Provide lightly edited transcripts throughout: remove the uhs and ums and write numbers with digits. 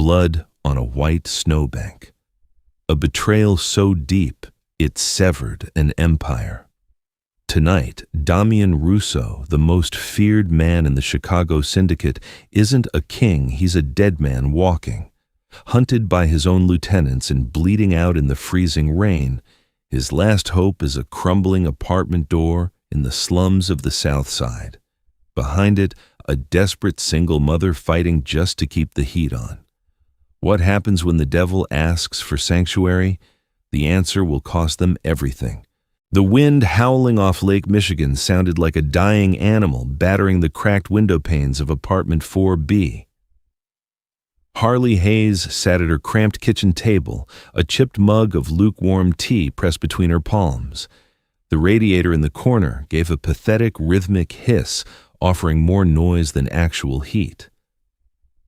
blood on a white snowbank. A betrayal so deep it severed an empire. Tonight, Damian Russo, the most feared man in the Chicago syndicate, isn't a king, he's a dead man walking. Hunted by his own lieutenants and bleeding out in the freezing rain, his last hope is a crumbling apartment door in the slums of the South Side. Behind it, a desperate single mother fighting just to keep the heat on. What happens when the devil asks for sanctuary? The answer will cost them everything. The wind howling off Lake Michigan sounded like a dying animal battering the cracked window panes of apartment 4B. Harley Hayes sat at her cramped kitchen table, a chipped mug of lukewarm tea pressed between her palms. The radiator in the corner gave a pathetic rhythmic hiss, offering more noise than actual heat.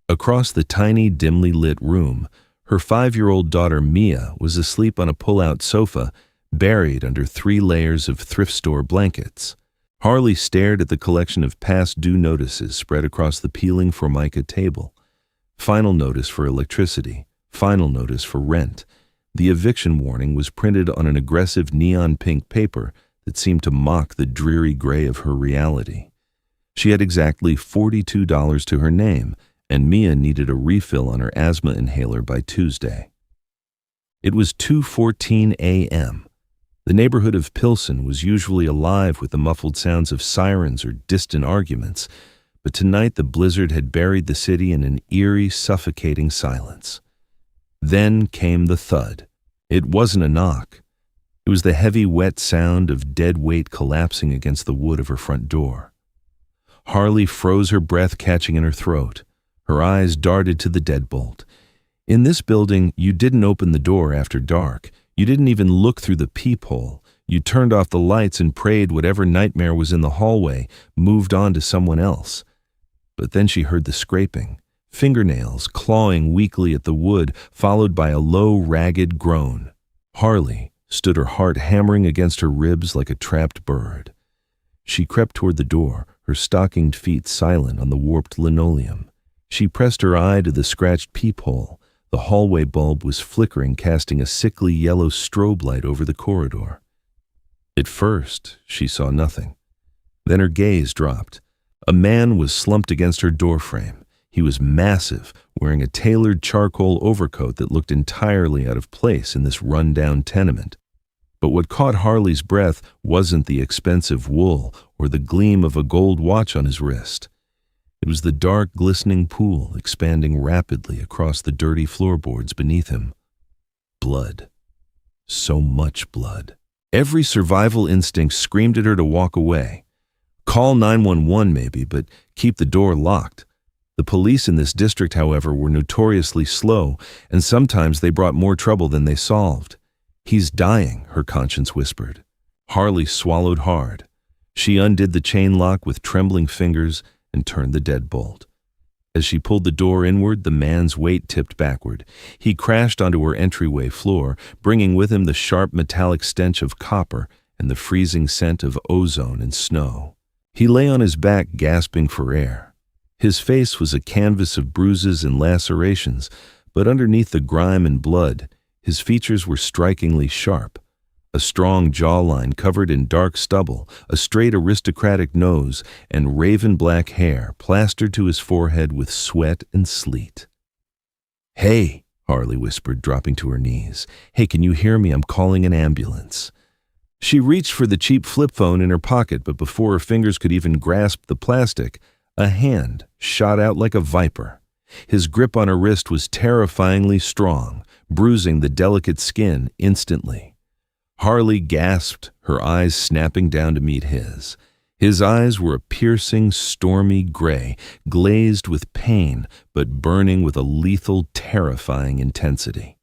Across the tiny, dimly lit room, her 5-year-old daughter Mia was asleep on a pull-out sofa, buried under 3 layers of thrift store blankets. Harley stared at the collection of past due notices spread across the peeling Formica table. Final notice for electricity, final notice for rent. The eviction warning was printed on an aggressive neon pink paper that seemed to mock the dreary gray of her reality. She had exactly $42 to her name, and Mia needed a refill on her asthma inhaler by Tuesday. It was 2:14 a.m. The neighborhood of Pilsen was usually alive with the muffled sounds of sirens or distant arguments, but tonight the blizzard had buried the city in an eerie, suffocating silence. Then came the thud. It wasn't a knock. It was the heavy, wet sound of dead weight collapsing against the wood of her front door. Harley froze her breath catching in her throat. Her eyes darted to the deadbolt. In this building, you didn't open the door after dark. You didn't even look through the peephole. You turned off the lights and prayed whatever nightmare was in the hallway moved on to someone else. But then she heard the scraping, fingernails clawing weakly at the wood, followed by a low, ragged groan. Harley stood, her heart hammering against her ribs like a trapped bird. She crept toward the door, her stockinged feet silent on the warped linoleum. She pressed her eye to the scratched peephole. The hallway bulb was flickering, casting a sickly yellow strobe light over the corridor. At first, she saw nothing. Then her gaze dropped. A man was slumped against her doorframe. He was massive, wearing a tailored charcoal overcoat that looked entirely out of place in this run-down tenement. But what caught Harley's breath wasn't the expensive wool or the gleam of a gold watch on his wrist. It was the dark, glistening pool expanding rapidly across the dirty floorboards beneath him. Blood. So much blood. Every survival instinct screamed at her to walk away. Call 911 maybe, but keep the door locked. The police in this district, however, were notoriously slow, and sometimes they brought more trouble than they solved. He's dying, her conscience whispered. Harley swallowed hard. She undid the chain lock with trembling fingers and turned the deadbolt. As she pulled the door inward, the man's weight tipped backward. He crashed onto her entryway floor, bringing with him the sharp metallic stench of copper and the freezing scent of ozone and snow. He lay on his back, gasping for air. His face was a canvas of bruises and lacerations, but underneath the grime and blood, his features were strikingly sharp. A strong jawline covered in dark stubble, a straight aristocratic nose, and raven-black hair plastered to his forehead with sweat and sleet. "Hey," Harley whispered, dropping to her knees. "Hey, can you hear me? I'm calling an ambulance." She reached for the cheap flip phone in her pocket, but before her fingers could even grasp the plastic, a hand shot out like a viper. His grip on her wrist was terrifyingly strong, bruising the delicate skin instantly. Harley gasped, her eyes snapping down to meet his. His eyes were a piercing, stormy gray, glazed with pain, but burning with a lethal, terrifying intensity.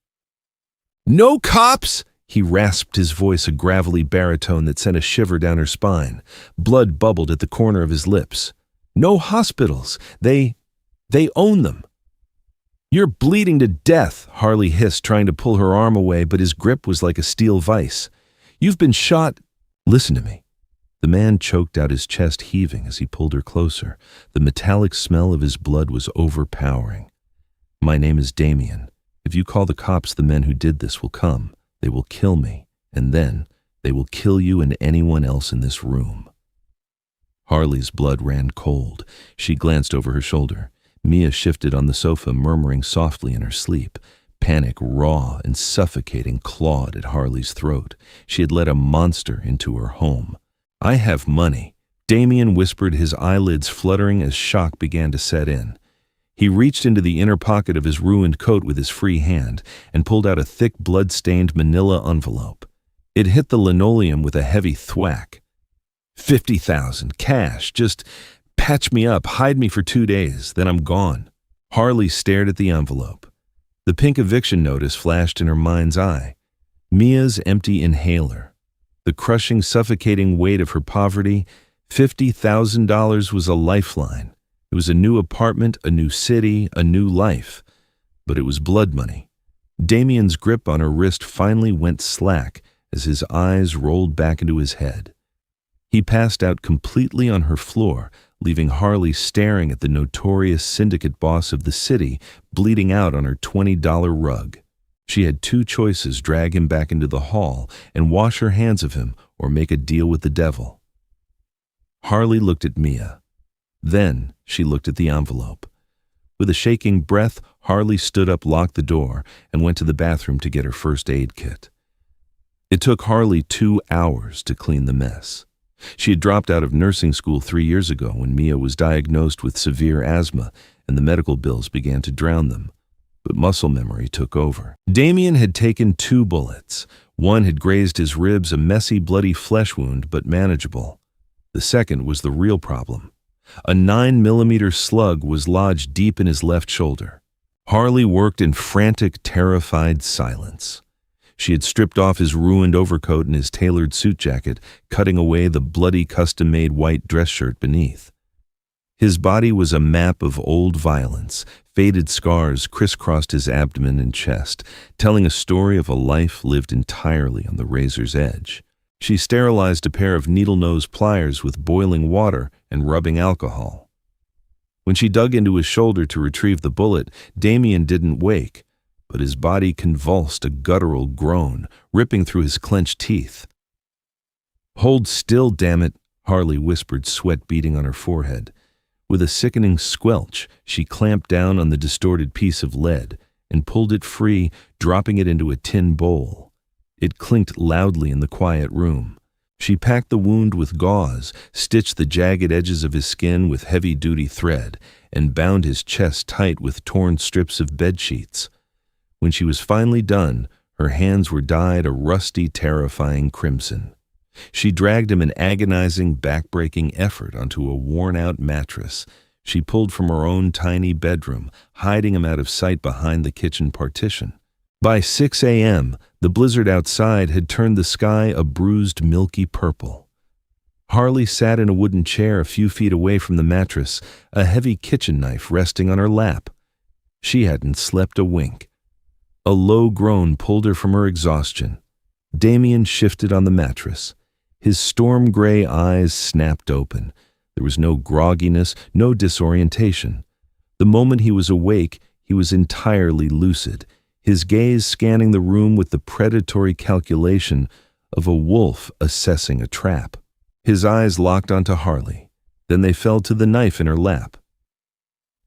"No cops!" He rasped, his voice a gravelly baritone that sent a shiver down her spine. Blood bubbled at the corner of his lips. "No hospitals! They own them!" "You're bleeding to death," Harley hissed, trying to pull her arm away, but his grip was like a steel vise. "You've been shot." "Listen to me." The man choked out, his chest heaving as he pulled her closer. The metallic smell of his blood was overpowering. My name is Damien. If you call the cops, the men who did this will come. They will kill me, and then they will kill you and anyone else in this room." Harley's blood ran cold. She glanced over her shoulder. Mia shifted on the sofa, murmuring softly in her sleep. Panic, raw and suffocating, clawed at Harley's throat. She had let a monster into her home. "I have money," Damien whispered, his eyelids fluttering as shock began to set in. He reached into the inner pocket of his ruined coat with his free hand and pulled out a thick, blood-stained manila envelope. It hit the linoleum with a heavy thwack. 50,000, cash. Just patch me up, hide me for 2 days, then I'm gone. Harley stared at the envelope. The pink eviction notice flashed in her mind's eye. Mia's empty inhaler. The crushing, suffocating weight of her poverty. $50,000 was a lifeline. It was a new apartment, a new city, a new life. But it was blood money. Damien's grip on her wrist finally went slack as his eyes rolled back into his head. He passed out completely on her floor, leaving Harley staring at the notorious syndicate boss of the city, bleeding out on her $20 rug. She had two choices: drag him back into the hall and wash her hands of him, or make a deal with the devil. Harley looked at Mia. Then she looked at the envelope. With a shaking breath, Harley stood up, locked the door, and went to the bathroom to get her first aid kit. It took Harley 2 hours to clean the mess. She had dropped out of nursing school 3 years ago when Mia was diagnosed with severe asthma, and the medical bills began to drown them. But muscle memory took over. Damien had taken 2 bullets. One had grazed his ribs, a messy, bloody flesh wound, but manageable. The second was the real problem. A 9mm slug was lodged deep in his left shoulder. Harley worked in frantic, terrified silence. She had stripped off his ruined overcoat and his tailored suit jacket, cutting away the bloody, custom-made white dress shirt beneath. His body was a map of old violence. Faded scars crisscrossed his abdomen and chest, telling a story of a life lived entirely on the razor's edge. She sterilized a pair of needle-nose pliers with boiling water and rubbing alcohol. When she dug into his shoulder to retrieve the bullet, Damien didn't wake, but his body convulsed a guttural groan, ripping through his clenched teeth. "Hold still, damn it," Harley whispered, sweat beading on her forehead. With a sickening squelch, she clamped down on the distorted piece of lead and pulled it free, dropping it into a tin bowl. It clinked loudly in the quiet room. She packed the wound with gauze, stitched the jagged edges of his skin with heavy-duty thread, and bound his chest tight with torn strips of bedsheets. When she was finally done, her hands were dyed a rusty, terrifying crimson. She dragged him an agonizing, back-breaking effort onto a worn-out mattress. She pulled from her own tiny bedroom, hiding him out of sight behind the kitchen partition. By 6 a.m., the blizzard outside had turned the sky a bruised, milky purple. Harley sat in a wooden chair a few feet away from the mattress, a heavy kitchen knife resting on her lap. She hadn't slept a wink. A low groan pulled her from her exhaustion. Damien shifted on the mattress. His storm-gray eyes snapped open. There was no grogginess, no disorientation. The moment he was awake, he was entirely lucid, his gaze scanning the room with the predatory calculation of a wolf assessing a trap. His eyes locked onto Harley. Then they fell to the knife in her lap.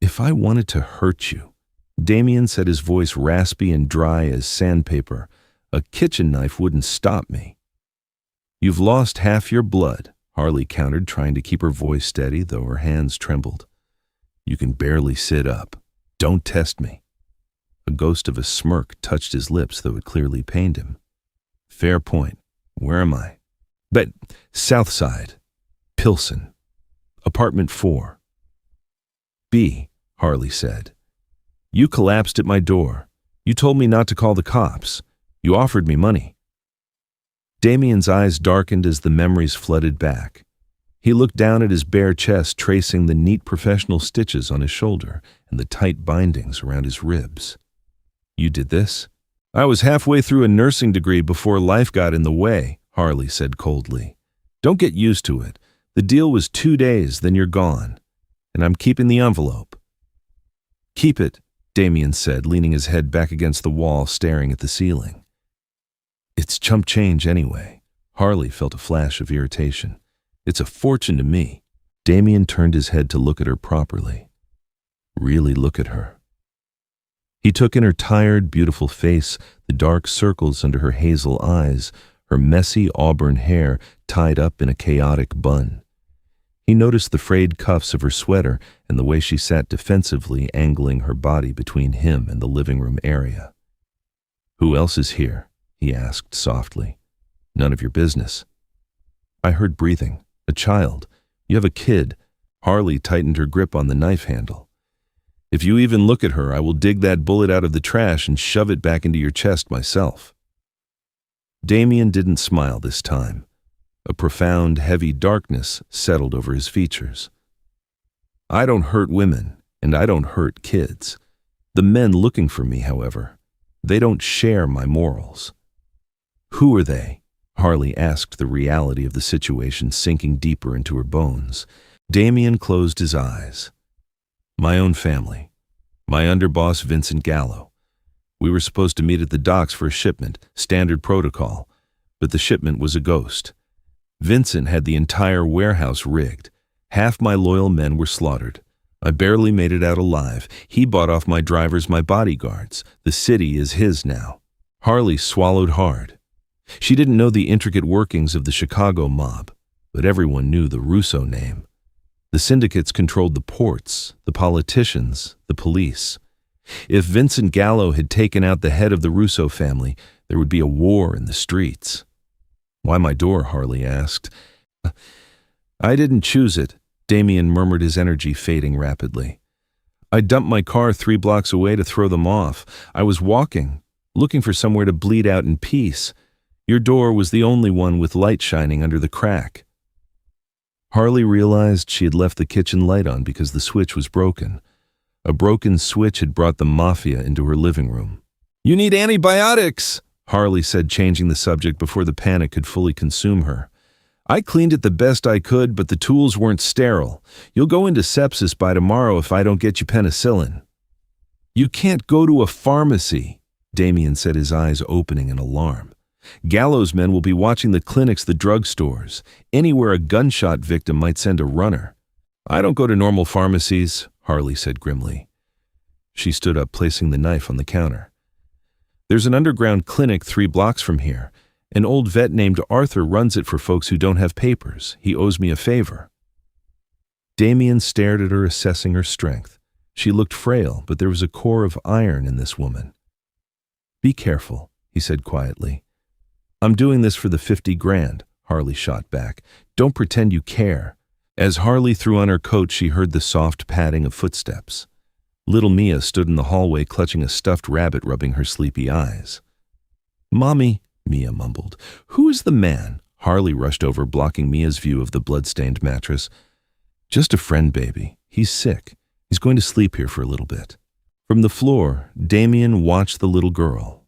"If I wanted to hurt you," Damien said, his voice raspy and dry as sandpaper, "a kitchen knife wouldn't stop me." "You've lost half your blood," Harley countered, trying to keep her voice steady, though her hands trembled. "You can barely sit up. Don't test me." A ghost of a smirk touched his lips, though it clearly pained him. "Fair point. Where am I?" "But South Side. Pilsen. Apartment 4. B," Harley said. "You collapsed at my door. You told me not to call the cops. You offered me money." Damien's eyes darkened as the memories flooded back. He looked down at his bare chest, tracing the neat professional stitches on his shoulder and the tight bindings around his ribs. "You did this?" "I was halfway through a nursing degree before life got in the way," Harley said coldly. "Don't get used to it. The deal was 2 days, then you're gone. And I'm keeping the envelope." "Keep it," Damien said, leaning his head back against the wall, staring at the ceiling. It's chump change anyway. Harley felt a flash of irritation. It's a fortune to me. Damien turned his head to look at her properly. Really look at her. He took in her tired, beautiful face, the dark circles under her hazel eyes, her messy auburn hair tied up in a chaotic bun. He noticed the frayed cuffs of her sweater and the way she sat defensively, angling her body between him and the living room area. "Who else is here?" he asked softly. "None of your business." "I heard breathing. A child. You have a kid." Harley tightened her grip on the knife handle. "If you even look at her, I will dig that bullet out of the trash and shove it back into your chest myself." Damien didn't smile this time. A profound, heavy darkness settled over his features. "I don't hurt women, and I don't hurt kids. The men looking for me, however, they don't share my morals." "Who are they?" Harley asked, the reality of the situation sinking deeper into her bones. Damien closed his eyes. "My own family. My underboss, Vincent Gallo. We were supposed to meet at the docks for a shipment, standard protocol, but the shipment was a ghost. Vincent had the entire warehouse rigged. Half my loyal men were slaughtered. I barely made it out alive. He bought off my drivers, my bodyguards. The city is his now." Harley swallowed hard. She didn't know the intricate workings of the Chicago mob, but everyone knew the Russo name. The syndicates controlled the ports, the politicians, the police. If Vincent Gallo had taken out the head of the Russo family, there would be a war in the streets. "Why my door?" Harley asked. "I didn't choose it," Damien murmured, his energy fading rapidly. "I dumped my car 3 blocks away to throw them off. I was walking, looking for somewhere to bleed out in peace. Your door was the only one with light shining under the crack." Harley realized she had left the kitchen light on because the switch was broken. A broken switch had brought the Mafia into her living room. "You need antibiotics," Harley said, changing the subject before the panic could fully consume her. "I cleaned it the best I could, but the tools weren't sterile. You'll go into sepsis by tomorrow if I don't get you penicillin." "You can't go to a pharmacy," Damien said, his eyes opening in alarm. "Gallo's men will be watching the clinics, the drugstores, anywhere a gunshot victim might send a runner." "I don't go to normal pharmacies," Harley said grimly. She stood up, placing the knife on the counter. "There's an underground clinic 3 blocks from here. An old vet named Arthur runs it for folks who don't have papers. He owes me a favor." Damien stared at her, assessing her strength. She looked frail, but there was a core of iron in this woman. "Be careful," he said quietly. "I'm doing this for the 50 grand, Harley shot back. "Don't pretend you care." As Harley threw on her coat, she heard the soft padding of footsteps. Little Mia stood in the hallway, clutching a stuffed rabbit, rubbing her sleepy eyes. "Mommy," Mia mumbled. "Who is the man?" Harley rushed over, blocking Mia's view of the blood-stained mattress. "Just a friend, baby. He's sick. He's going to sleep here for a little bit." From the floor, Damien watched the little girl.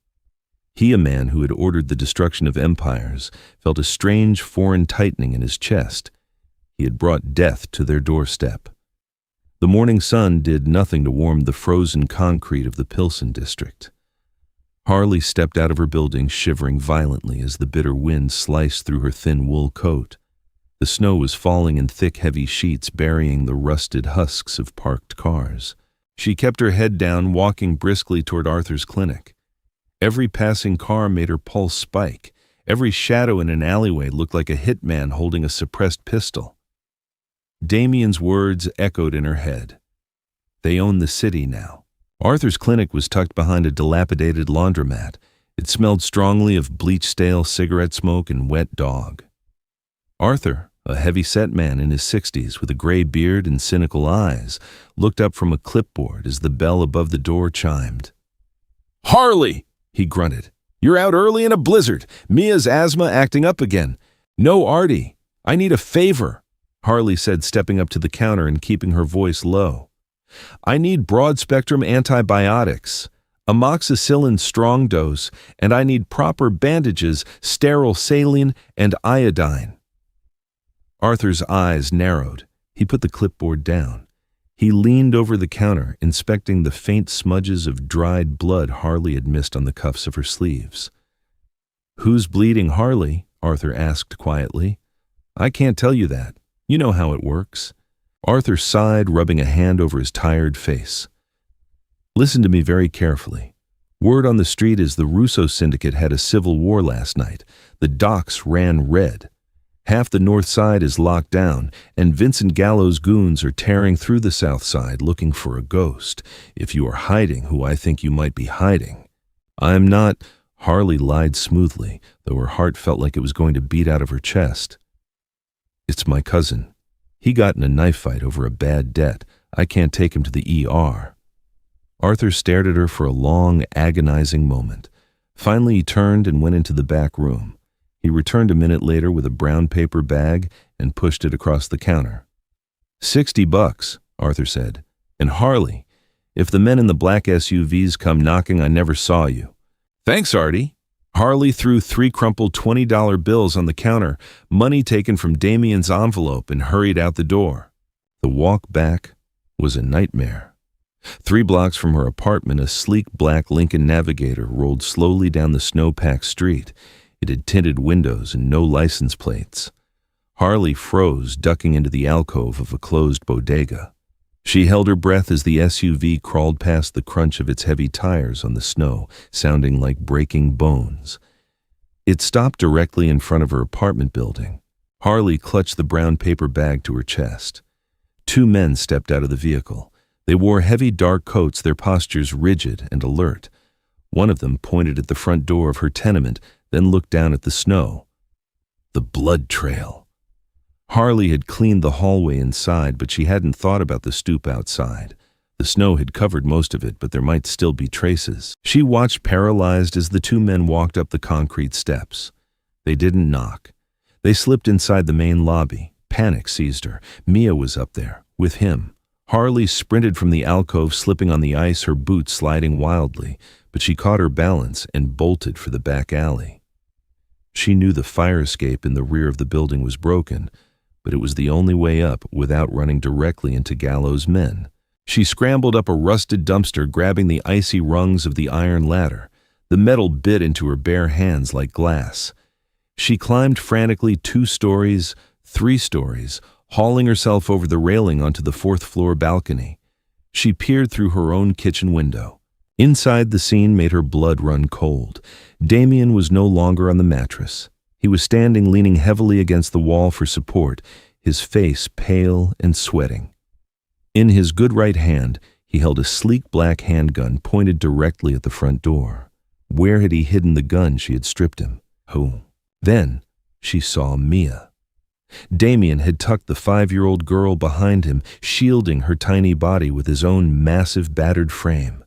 He, a man who had ordered the destruction of empires, felt a strange foreign tightening in his chest. He had brought death to their doorstep. The morning sun did nothing to warm the frozen concrete of the Pilsen district. Harley stepped out of her building, shivering violently as the bitter wind sliced through her thin wool coat. The snow was falling in thick, heavy sheets, burying the rusted husks of parked cars. She kept her head down, walking briskly toward Arthur's clinic. Every passing car made her pulse spike. Every shadow in an alleyway looked like a hitman holding a suppressed pistol. Damien's words echoed in her head. They own the city now. Arthur's clinic was tucked behind a dilapidated laundromat. It smelled strongly of bleach, stale cigarette smoke and wet dog. Arthur, a heavy-set man in his 60s with a gray beard and cynical eyes, looked up from a clipboard as the bell above the door chimed. "Harley!" he grunted. "You're out early in a blizzard. Mia's asthma acting up again." "No, Artie. I need a favor," Harley said, stepping up to the counter and keeping her voice low. "I need broad-spectrum antibiotics, amoxicillin strong dose, and I need proper bandages, sterile saline, and iodine." Arthur's eyes narrowed. He put the clipboard down. He leaned over the counter, inspecting the faint smudges of dried blood Harley had missed on the cuffs of her sleeves. "Who's bleeding, Harley?" Arthur asked quietly. "I can't tell you that. You know how it works." Arthur sighed, rubbing a hand over his tired face. "Listen to me very carefully. Word on the street is the Russo syndicate had a civil war last night. The docks ran red. Half the north side is locked down, and Vincent Gallo's goons are tearing through the south side looking for a ghost. If you are hiding who I think you might be hiding, I'm not—" Harley lied smoothly, though her heart felt like it was going to beat out of her chest. "It's my cousin. He got in a knife fight over a bad debt. I can't take him to the ER." Arthur stared at her for a long, agonizing moment. Finally, he turned and went into the back room. He returned a minute later with a brown paper bag and pushed it across the counter. $60, Arthur said. "And Harley, if the men in the black SUVs come knocking, I never saw you." "Thanks, Artie." Harley threw 3 crumpled $20 bills on the counter, money taken from Damien's envelope, and hurried out the door. The walk back was a nightmare. 3 blocks from her apartment, a sleek black Lincoln Navigator rolled slowly down the snow-packed street. It had tinted windows and no license plates. Harley froze, ducking into the alcove of a closed bodega. She held her breath as the SUV crawled past the crunch of its heavy tires on the snow, sounding like breaking bones. It stopped directly in front of her apartment building. Harley clutched the brown paper bag to her chest. 2 men stepped out of the vehicle. They wore heavy dark coats, their postures rigid and alert. One of them pointed at the front door of her tenement, then looked down at the snow. The blood trail. Harley had cleaned the hallway inside, but she hadn't thought about the stoop outside. The snow had covered most of it, but there might still be traces. She watched paralyzed as the 2 men walked up the concrete steps. They didn't knock. They slipped inside the main lobby. Panic seized her. Mia was up there, with him. Harley sprinted from the alcove, slipping on the ice, her boots sliding wildly, but she caught her balance and bolted for the back alley. She knew the fire escape in the rear of the building was broken, but it was the only way up without running directly into Gallo's men. She scrambled up a rusted dumpster, grabbing the icy rungs of the iron ladder. The metal bit into her bare hands like glass. She climbed frantically 2 stories, 3 stories, hauling herself over the railing onto the 4th-floor balcony. She peered through her own kitchen window. Inside, the scene made her blood run cold. Damien was no longer on the mattress. He was standing, leaning heavily against the wall for support, his face pale and sweating. In his good right hand, he held a sleek black handgun pointed directly at the front door. Where had he hidden the gun she had stripped him? Who? Then she saw Mia. Damien had tucked the 5-year-old girl behind him, shielding her tiny body with his own massive battered frame.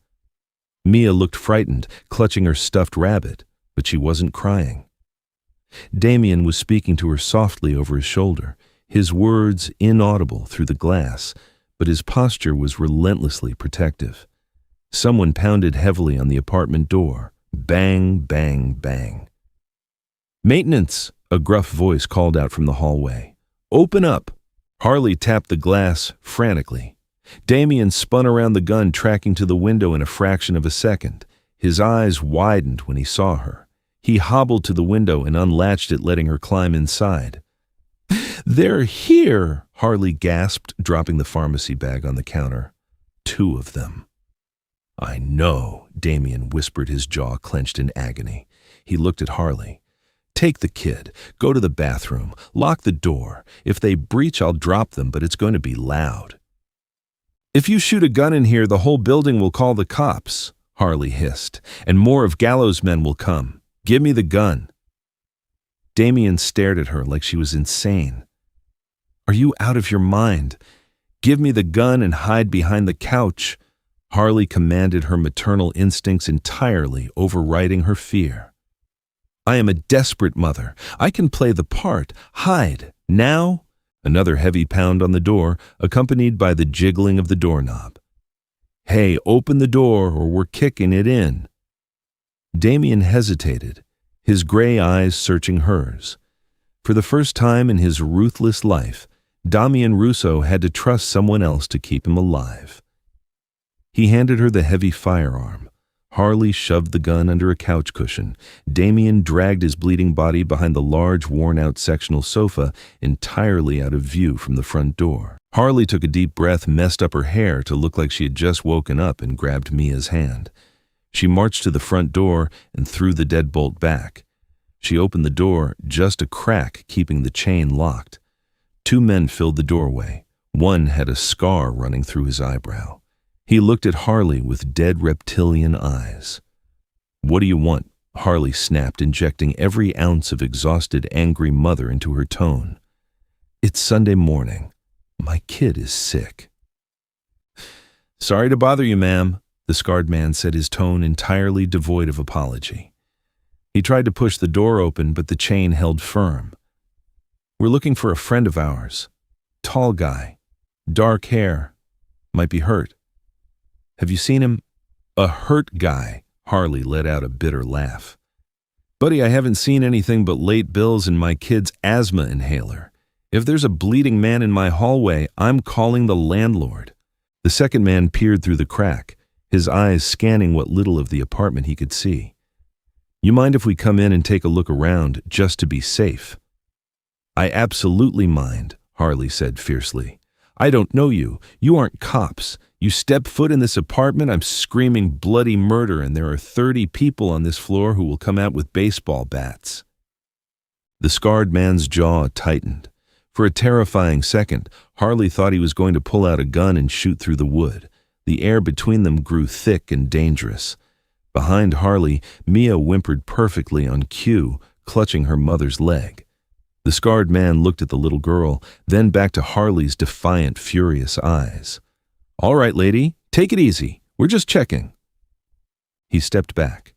Mia looked frightened, clutching her stuffed rabbit, but she wasn't crying. Damien was speaking to her softly over his shoulder, his words inaudible through the glass, but his posture was relentlessly protective. Someone pounded heavily on the apartment door. Bang, bang, bang. "Maintenance!" a gruff voice called out from the hallway. "Open up!" Harley tapped the glass frantically. Damien spun around the gun, tracking to the window in a fraction of a second. His eyes widened when he saw her. He hobbled to the window and unlatched it, letting her climb inside. "They're here!" Harley gasped, dropping the pharmacy bag on the counter. 2 of them. "I know," Damien whispered, his jaw clenched in agony. He looked at Harley. "Take the kid. Go to the bathroom. Lock the door. If they breach, I'll drop them, but it's going to be loud." "If you shoot a gun in here, the whole building will call the cops," Harley hissed, "and more of Gallo's men will come. Give me the gun." Damien stared at her like she was insane. "Are you out of your mind? Give me the gun and hide behind the couch." Harley commanded, her maternal instincts entirely overriding her fear. "I am a desperate mother. I can play the part. Hide. Now." Another heavy pound on the door, accompanied by the jiggling of the doorknob. "Hey, open the door or we're kicking it in." Damien hesitated, his gray eyes searching hers. For the first time in his ruthless life, Damian Russo had to trust someone else to keep him alive. He handed her the heavy firearm. Harley shoved the gun under a couch cushion. Damian dragged his bleeding body behind the large, worn-out sectional sofa, entirely out of view from the front door. Harley took a deep breath, messed up her hair to look like she had just woken up, and grabbed Mia's hand. She marched to the front door and threw the deadbolt back. She opened the door, just a crack keeping the chain locked. 2 men filled the doorway. One had a scar running through his eyebrow. He looked at Harley with dead reptilian eyes. "What do you want?" Harley snapped, injecting every ounce of exhausted, angry mother into her tone. "It's Sunday morning. My kid is sick." "Sorry to bother you, ma'am," the scarred man said, his tone entirely devoid of apology. He tried to push the door open, but the chain held firm. "We're looking for a friend of ours. Tall guy. Dark hair. Might be hurt. Have you seen him?" "A hurt guy," Harley let out a bitter laugh. "Buddy, I haven't seen anything but late bills and my kid's asthma inhaler. If there's a bleeding man in my hallway, I'm calling the landlord." The second man peered through the crack, his eyes scanning what little of the apartment he could see. "You mind if we come in and take a look around, just to be safe?" "I absolutely mind," Harley said fiercely. "I don't know you. You aren't cops. You step foot in this apartment, I'm screaming bloody murder, and there are 30 people on this floor who will come out with baseball bats." The scarred man's jaw tightened. For a terrifying second, Harley thought he was going to pull out a gun and shoot through the wood. The air between them grew thick and dangerous. Behind Harley, Mia whimpered perfectly on cue, clutching her mother's leg. The scarred man looked at the little girl, then back to Harley's defiant, furious eyes. "All right, lady, take it easy. We're just checking." He stepped back.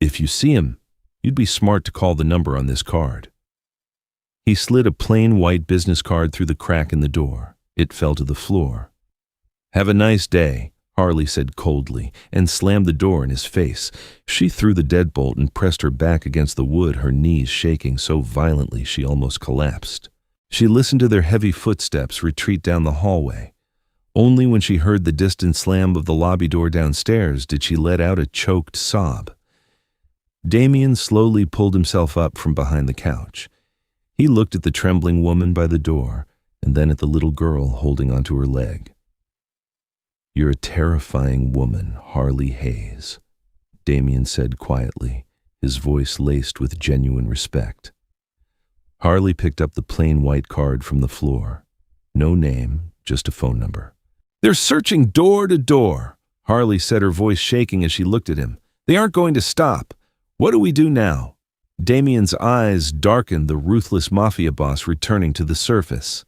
"If you see him, you'd be smart to call the number on this card." He slid a plain white business card through the crack in the door. It fell to the floor. "Have a nice day," Harley said coldly, and slammed the door in his face. She threw the deadbolt and pressed her back against the wood, her knees shaking so violently she almost collapsed. She listened to their heavy footsteps retreat down the hallway. Only when she heard the distant slam of the lobby door downstairs did she let out a choked sob. Damian slowly pulled himself up from behind the couch. He looked at the trembling woman by the door, and then at the little girl holding onto her leg. "You're a terrifying woman, Harley Hayes," Damian said quietly, his voice laced with genuine respect. Harley picked up the plain white card from the floor. No name, just a phone number. "They're searching door to door," Harley said, her voice shaking as she looked at him. "They aren't going to stop. What do we do now?" Damian's eyes darkened, the ruthless mafia boss returning to the surface.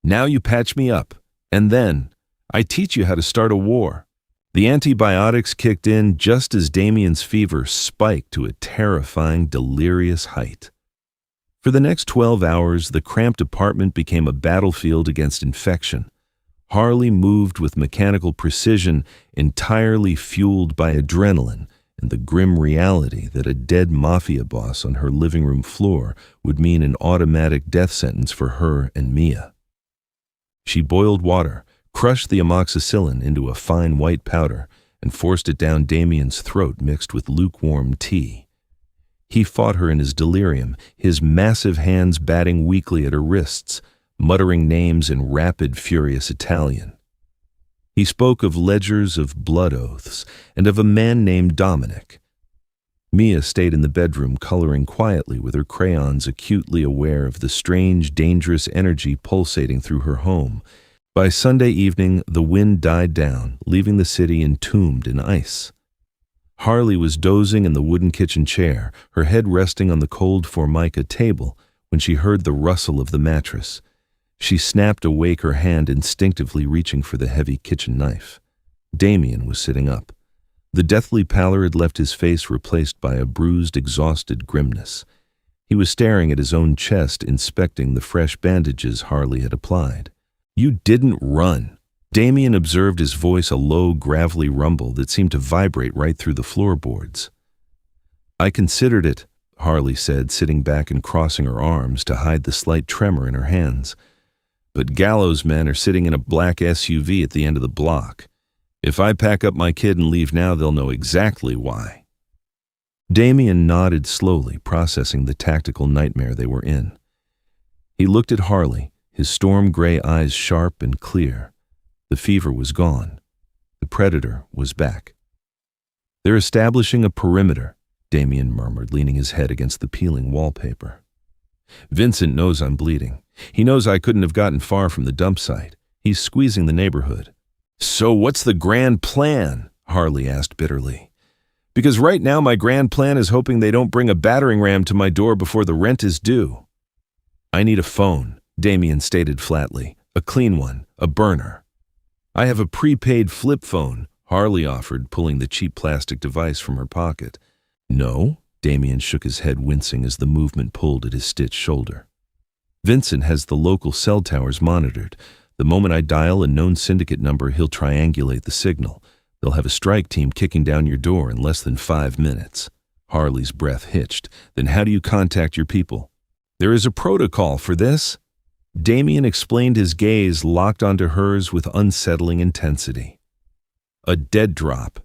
"Now you patch me up, and then I teach you how to start a war." The antibiotics kicked in just as Damian's fever spiked to a terrifying, delirious height. For the next 12 hours, the cramped apartment became a battlefield against infection. Harley moved with mechanical precision, entirely fueled by adrenaline and the grim reality that a dead mafia boss on her living room floor would mean an automatic death sentence for her and Mia. She boiled water, crushed the amoxicillin into a fine white powder, and forced it down Damian's throat mixed with lukewarm tea. He fought her in his delirium, his massive hands batting weakly at her wrists, muttering names in rapid, furious Italian. He spoke of ledgers of blood oaths and of a man named Dominic. Mia stayed in the bedroom, coloring quietly with her crayons, acutely aware of the strange, dangerous energy pulsating through her home. By Sunday evening, the wind died down, leaving the city entombed in ice. Harley was dozing in the wooden kitchen chair, her head resting on the cold formica table, when she heard the rustle of the mattress. She snapped awake, her hand instinctively reaching for the heavy kitchen knife. Damian was sitting up. The deathly pallor had left his face replaced by a bruised, exhausted grimness. He was staring at his own chest, inspecting the fresh bandages Harley had applied. "You didn't run." Damian observed, his voice a low, gravelly rumble that seemed to vibrate right through the floorboards. "I considered it," Harley said, sitting back and crossing her arms to hide the slight tremor in her hands. But Gallows men are sitting in a black SUV at the end of the block. If I pack up my kid and leave now, they'll know exactly why." Damien nodded slowly, processing the tactical nightmare they were in. He looked at Harley, his storm-gray eyes sharp and clear. The fever was gone. The predator was back. "They're establishing a perimeter," Damien murmured, leaning his head against the peeling wallpaper. "Vincent knows I'm bleeding. He knows I couldn't have gotten far from the dump site. He's squeezing the neighborhood." "So what's the grand plan?" Harley asked bitterly. "Because right now my grand plan is hoping they don't bring a battering ram to my door before the rent is due." "I need a phone," Damien stated flatly. "A clean one, a burner." "I have a prepaid flip phone," Harley offered, pulling the cheap plastic device from her pocket. "No?" Damien shook his head, wincing as the movement pulled at his stitched shoulder. "Vincent has the local cell towers monitored. The moment I dial a known syndicate number, he'll triangulate the signal. They'll have a strike team kicking down your door in less than 5 minutes. Harley's breath hitched. "Then how do you contact your people?" "There is a protocol for this." Damien explained, his gaze locked onto hers with unsettling intensity. "A dead drop.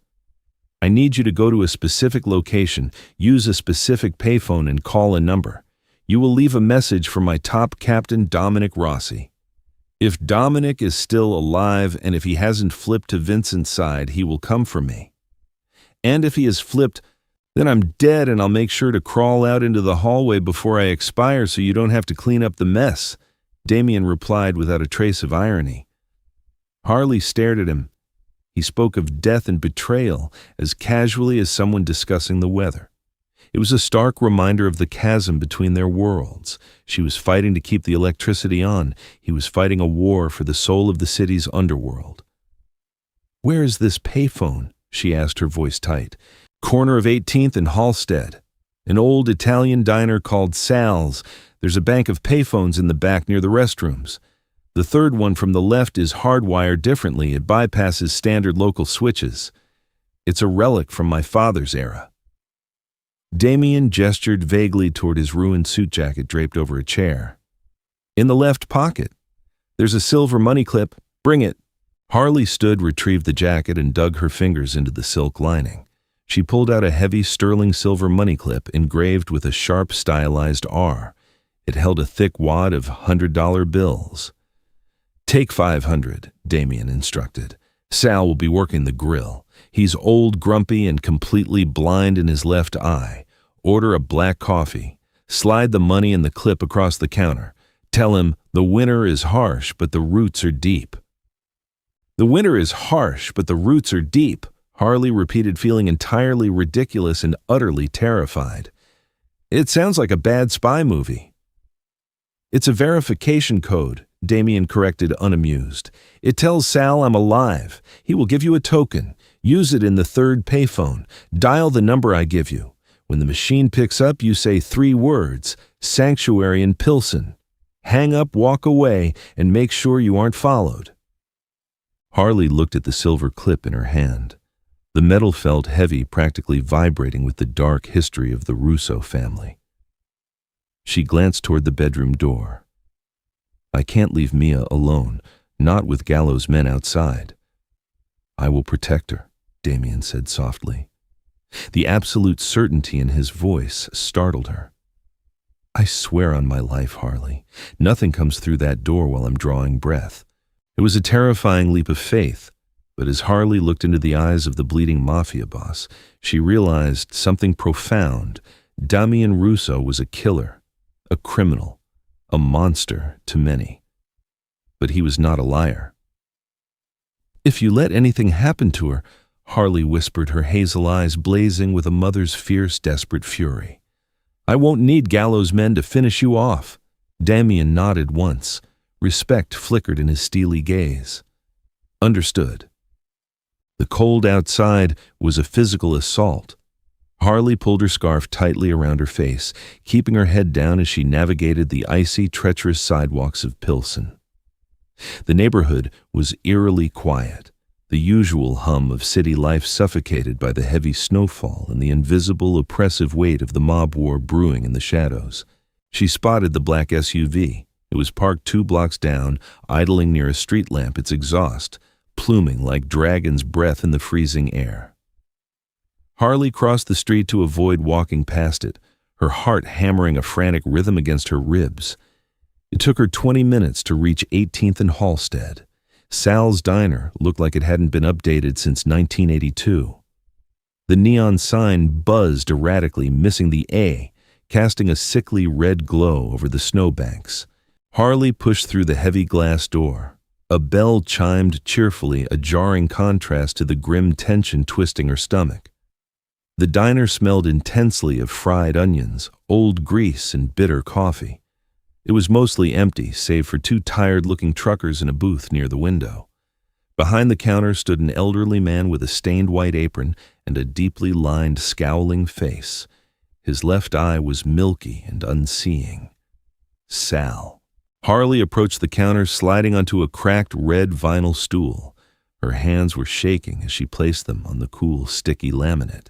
I need you to go to a specific location, use a specific payphone, and call a number. You will leave a message for my top captain, Dominic Rossi. If Dominic is still alive and if he hasn't flipped to Vincent's side, he will come for me. And if he has flipped, then I'm dead, and I'll make sure to crawl out into the hallway before I expire so you don't have to clean up the mess," Damien replied without a trace of irony. Harley stared at him. He spoke of death and betrayal as casually as someone discussing the weather. It was a stark reminder of the chasm between their worlds. She was fighting to keep the electricity on. He was fighting a war for the soul of the city's underworld. "Where is this payphone?" she asked, her voice tight. "Corner of 18th and Halstead. An old Italian diner called Sal's. There's a bank of payphones in the back near the restrooms. The third one from the left is hardwired differently. It bypasses standard local switches. It's a relic from my father's era." Damien gestured vaguely toward his ruined suit jacket draped over a chair. "In the left pocket. There's a silver money clip. Bring it." Harley stood, retrieved the jacket, and dug her fingers into the silk lining. She pulled out a heavy sterling silver money clip engraved with a sharp stylized R. It held a thick wad of $100 bills. "Take 500, Damien instructed. "Sal will be working the grill. He's old, grumpy, and completely blind in his left eye. Order a black coffee. Slide the money in the clip across the counter. Tell him the winter is harsh, but the roots are deep." "The winter is harsh, but the roots are deep," Harley repeated, feeling entirely ridiculous and utterly terrified. "It sounds like a bad spy movie." "It's a verification code," Damien corrected, unamused. "It tells Sal I'm alive. He will give you a token. Use it in the third payphone. Dial the number I give you. When the machine picks up, you say 3 words, Sanctuary in Pilsen. Hang up, walk away, and make sure you aren't followed." Harley looked at the silver clip in her hand. The metal felt heavy, practically vibrating with the dark history of the Russo family. She glanced toward the bedroom door. "I can't leave Mia alone, not with Gallows men outside." "I will protect her," Damien said softly. The absolute certainty in his voice startled her. "I swear on my life, Harley, nothing comes through that door while I'm drawing breath." It was a terrifying leap of faith, but as Harley looked into the eyes of the bleeding Mafia boss, she realized something profound. Damien Russo was a killer, a criminal, a monster to many. But he was not a liar. "If you let anything happen to her," Harley whispered, her hazel eyes blazing with a mother's fierce, desperate fury, "I won't need Gallows men to finish you off." Damien nodded once. Respect flickered in his steely gaze. "Understood." The cold outside was a physical assault. Harley pulled her scarf tightly around her face, keeping her head down as she navigated the icy, treacherous sidewalks of Pilsen. The neighborhood was eerily quiet, the usual hum of city life suffocated by the heavy snowfall and the invisible, oppressive weight of the mob war brewing in the shadows. She spotted the black SUV. It was parked 2 blocks down, idling near a street lamp, its exhaust pluming like dragon's breath in the freezing air. Harley crossed the street to avoid walking past it, her heart hammering a frantic rhythm against her ribs. It took her 20 minutes to reach 18th and Halstead. Sal's Diner looked like it hadn't been updated since 1982. The neon sign buzzed erratically, missing the A, casting a sickly red glow over the snowbanks. Harley pushed through the heavy glass door. A bell chimed cheerfully, a jarring contrast to the grim tension twisting her stomach. The diner smelled intensely of fried onions, old grease, and bitter coffee. It was mostly empty, save for 2 tired-looking truckers in a booth near the window. Behind the counter stood an elderly man with a stained white apron and a deeply lined, scowling face. His left eye was milky and unseeing. Sal. Harley approached the counter, sliding onto a cracked red vinyl stool. Her hands were shaking as she placed them on the cool, sticky laminate.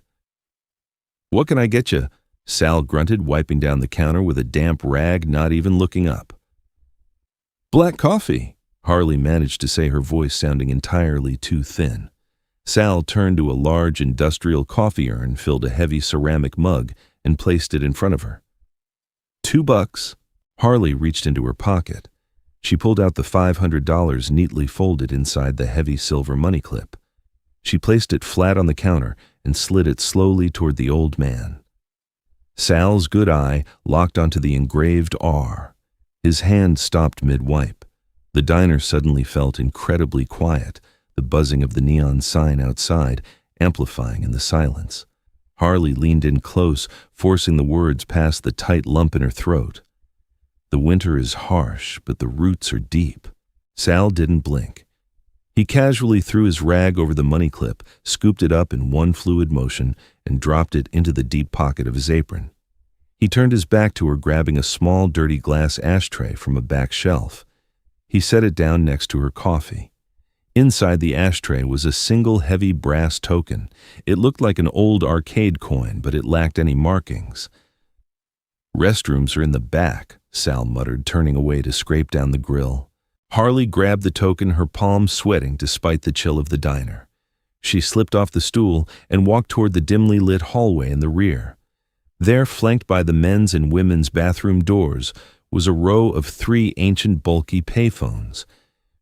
"What can I get you?" Sal grunted, wiping down the counter with a damp rag, not even looking up. "Black coffee," Harley managed to say, her voice sounding entirely too thin. Sal turned to a large industrial coffee urn, filled a heavy ceramic mug, and placed it in front of her. $2. Harley reached into her pocket. She pulled out the $500 neatly folded inside the heavy silver money clip. She placed it flat on the counter and slid it slowly toward the old man. Sal's good eye locked onto the engraved R. His hand stopped mid-wipe. The diner suddenly felt incredibly quiet, the buzzing of the neon sign outside amplifying in the silence. Harley leaned in close, forcing the words past the tight lump in her throat. "The winter is harsh, but the roots are deep." Sal didn't blink. He casually threw his rag over the money clip, scooped it up in one fluid motion, and dropped it into the deep pocket of his apron. He turned his back to her, grabbing a small, dirty glass ashtray from a back shelf. He set it down next to her coffee. Inside the ashtray was a single heavy brass token. It looked like an old arcade coin, but it lacked any markings. "Restrooms are in the back," Sal muttered, turning away to scrape down the grill. Harley grabbed the token, her palms sweating despite the chill of the diner. She slipped off the stool and walked toward the dimly lit hallway in the rear. There, flanked by the men's and women's bathroom doors, was a row of 3 ancient, bulky payphones.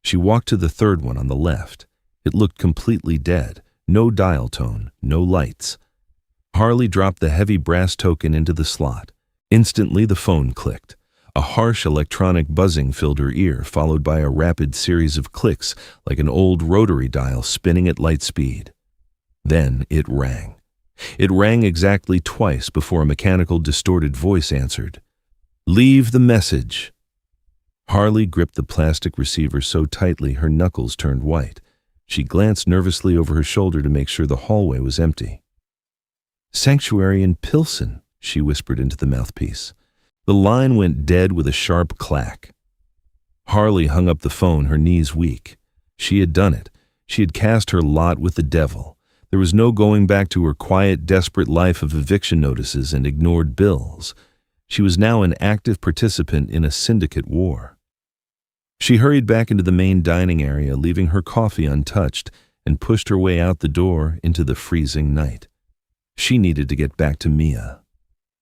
She walked to the third one on the left. It looked completely dead. No dial tone, no lights. Harley dropped the heavy brass token into the slot. Instantly, the phone clicked. A harsh electronic buzzing filled her ear, followed by a rapid series of clicks like an old rotary dial spinning at light speed. Then it rang. It rang exactly twice before a mechanical, distorted voice answered. "Leave the message." Harley gripped the plastic receiver so tightly her knuckles turned white. She glanced nervously over her shoulder to make sure the hallway was empty. "Sanctuary in Pilsen," she whispered into the mouthpiece. The line went dead with a sharp clack. Harley hung up the phone, her knees weak. She had done it. She had cast her lot with the devil. There was no going back to her quiet, desperate life of eviction notices and ignored bills. She was now an active participant in a syndicate war. She hurried back into the main dining area, leaving her coffee untouched, and pushed her way out the door into the freezing night. She needed to get back to Mia.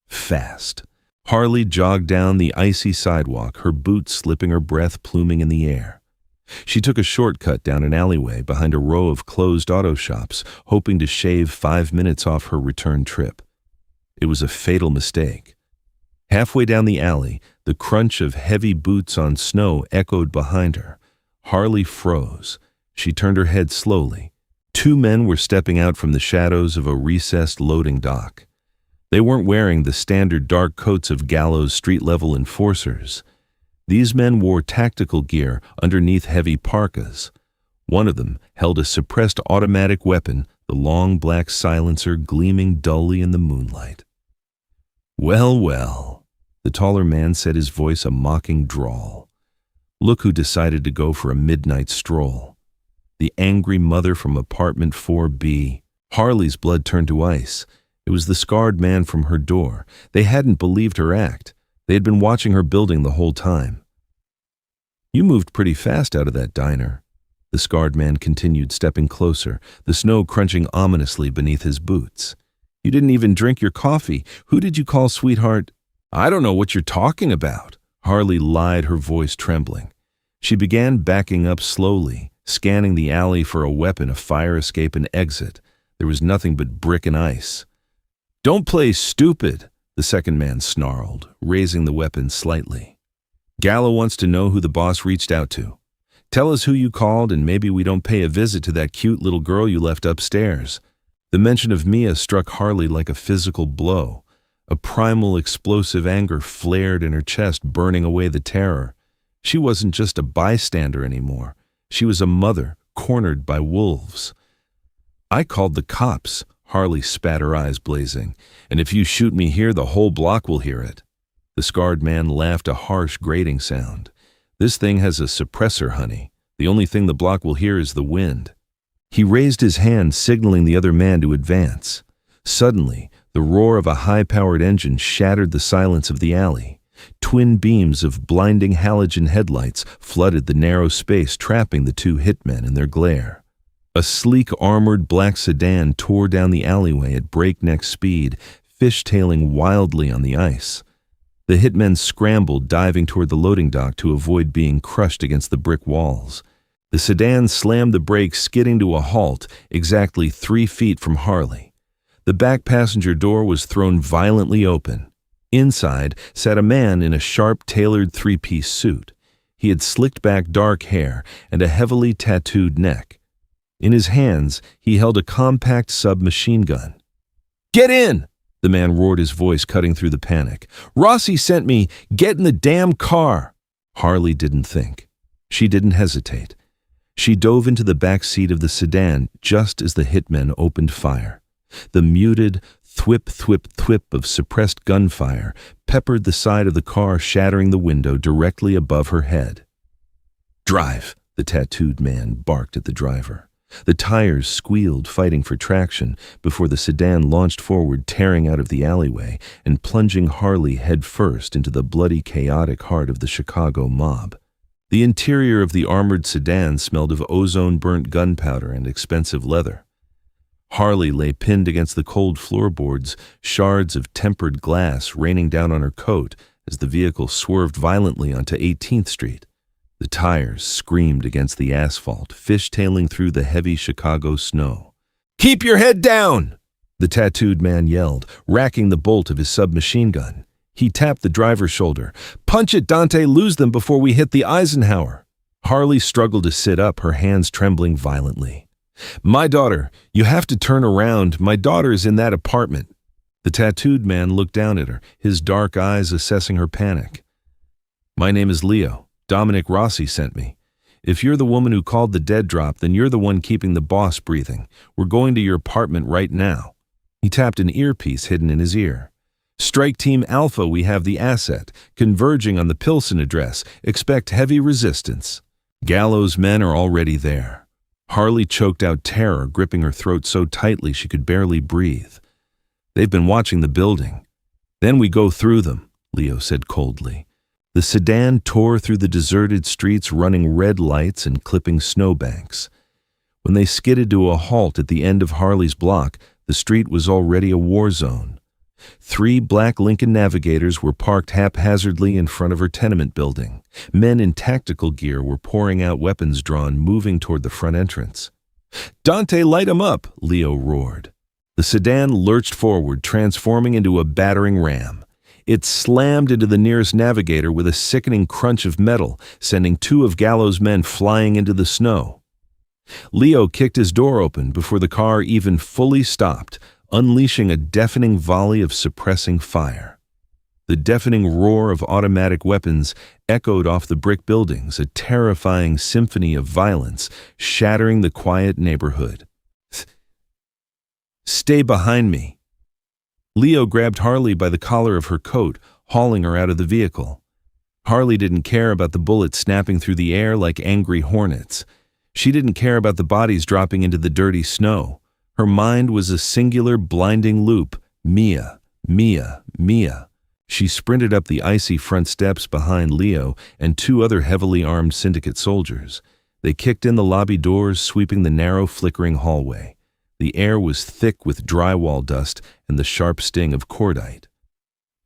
Fast. Harley jogged down the icy sidewalk, her boots slipping, her breath pluming in the air. She took a shortcut down an alleyway behind a row of closed auto shops, hoping to shave 5 minutes off her return trip. It was a fatal mistake. Halfway down the alley, the crunch of heavy boots on snow echoed behind her. Harley froze. She turned her head slowly. 2 men were stepping out from the shadows of a recessed loading dock. They weren't wearing the standard dark coats of Gallows street-level enforcers. These men wore tactical gear underneath heavy parkas. One of them held a suppressed automatic weapon, the long black silencer gleaming dully in the moonlight. "Well, well," the taller man said, his voice a mocking drawl. "Look who decided to go for a midnight stroll. The angry mother from apartment 4B. Harley's blood turned to ice. It was the scarred man from her door. They hadn't believed her act. They had been watching her building the whole time. You moved pretty fast out of that diner. The scarred man continued, stepping closer, the snow crunching ominously beneath his boots. You didn't even drink your coffee. Who did you call sweetheart? I don't know what you're talking about, Harley lied, her voice trembling. She began backing up slowly, scanning the alley for a weapon, a fire escape, and exit. There was nothing but brick and ice. Don't play stupid, the second man snarled, raising the weapon slightly. Gallo wants to know who the boss reached out to. Tell us who you called and maybe we don't pay a visit to that cute little girl you left upstairs. The mention of Mia struck Harley like a physical blow. A primal explosive anger flared in her chest, burning away the terror. She wasn't just a bystander anymore. She was a mother, cornered by wolves. I called the cops, Harley spat, her eyes blazing. And if you shoot me here, the whole block will hear it. The scarred man laughed, a harsh, grating sound. This thing has a suppressor, honey. The only thing the block will hear is the wind. He raised his hand, signaling the other man to advance. Suddenly, the roar of a high-powered engine shattered the silence of the alley. Twin beams of blinding halogen headlights flooded the narrow space, trapping the two hitmen in their glare. A sleek, armored black sedan tore down the alleyway at breakneck speed, fishtailing wildly on the ice. The hitmen scrambled, diving toward the loading dock to avoid being crushed against the brick walls. The sedan slammed the brakes, skidding to a halt exactly 3 feet from Harley. The back passenger door was thrown violently open. Inside sat a man in a sharp, tailored 3-piece suit. He had slicked back dark hair and a heavily tattooed neck. In his hands, he held a compact submachine gun. "Get in!" the man roared, his voice cutting through the panic. "Rossi sent me. Get in the damn car!" Harley didn't think. She didn't hesitate. She dove into the back seat of the sedan just as the hitmen opened fire. The muted thwip, thwip, thwip of suppressed gunfire peppered the side of the car, shattering the window directly above her head. "Drive," the tattooed man barked at the driver. The tires squealed, fighting for traction, before the sedan launched forward, tearing out of the alleyway and plunging Harley headfirst into the bloody, chaotic heart of the Chicago mob. The interior of the armored sedan smelled of ozone-burnt gunpowder and expensive leather. Harley lay pinned against the cold floorboards, shards of tempered glass raining down on her coat as the vehicle swerved violently onto 18th Street. The tires screamed against the asphalt, fishtailing through the heavy Chicago snow. "Keep your head down!" the tattooed man yelled, racking the bolt of his submachine gun. He tapped the driver's shoulder. "Punch it, Dante, lose them before we hit the Eisenhower." Harley struggled to sit up, her hands trembling violently. "My daughter, you have to turn around. My daughter's in that apartment." The tattooed man looked down at her, his dark eyes assessing her panic. "My name is Leo. Dominic Rossi sent me. If you're the woman who called the dead drop, then you're the one keeping the boss breathing. We're going to your apartment right now." He tapped an earpiece hidden in his ear. "Strike Team Alpha, we have the asset. Converging on the Pilsen address. Expect heavy resistance." Gallo's men are already there. Harley choked out terror, gripping her throat so tightly she could barely breathe. "They've been watching the building. Then we go through them," Leo said coldly. The sedan tore through the deserted streets, running red lights and clipping snowbanks. When they skidded to a halt at the end of Harley's block, the street was already a war zone. 3 black Lincoln Navigators were parked haphazardly in front of her tenement building. Men in tactical gear were pouring out, weapons drawn, moving toward the front entrance. "Dante, light 'em up!" Leo roared. The sedan lurched forward, transforming into a battering ram. It slammed into the nearest Navigator with a sickening crunch of metal, sending 2 of Gallo's men flying into the snow. Leo kicked his door open before the car even fully stopped, unleashing a deafening volley of suppressing fire. The deafening roar of automatic weapons echoed off the brick buildings, a terrifying symphony of violence, shattering the quiet neighborhood. "Stay behind me." Leo grabbed Harley by the collar of her coat, hauling her out of the vehicle. Harley didn't care about the bullets snapping through the air like angry hornets. She didn't care about the bodies dropping into the dirty snow. Her mind was a singular, blinding loop. Mia, Mia, Mia. She sprinted up the icy front steps behind Leo and two other heavily armed syndicate soldiers. They kicked in the lobby doors, sweeping the narrow, flickering hallway. The air was thick with drywall dust and the sharp sting of cordite.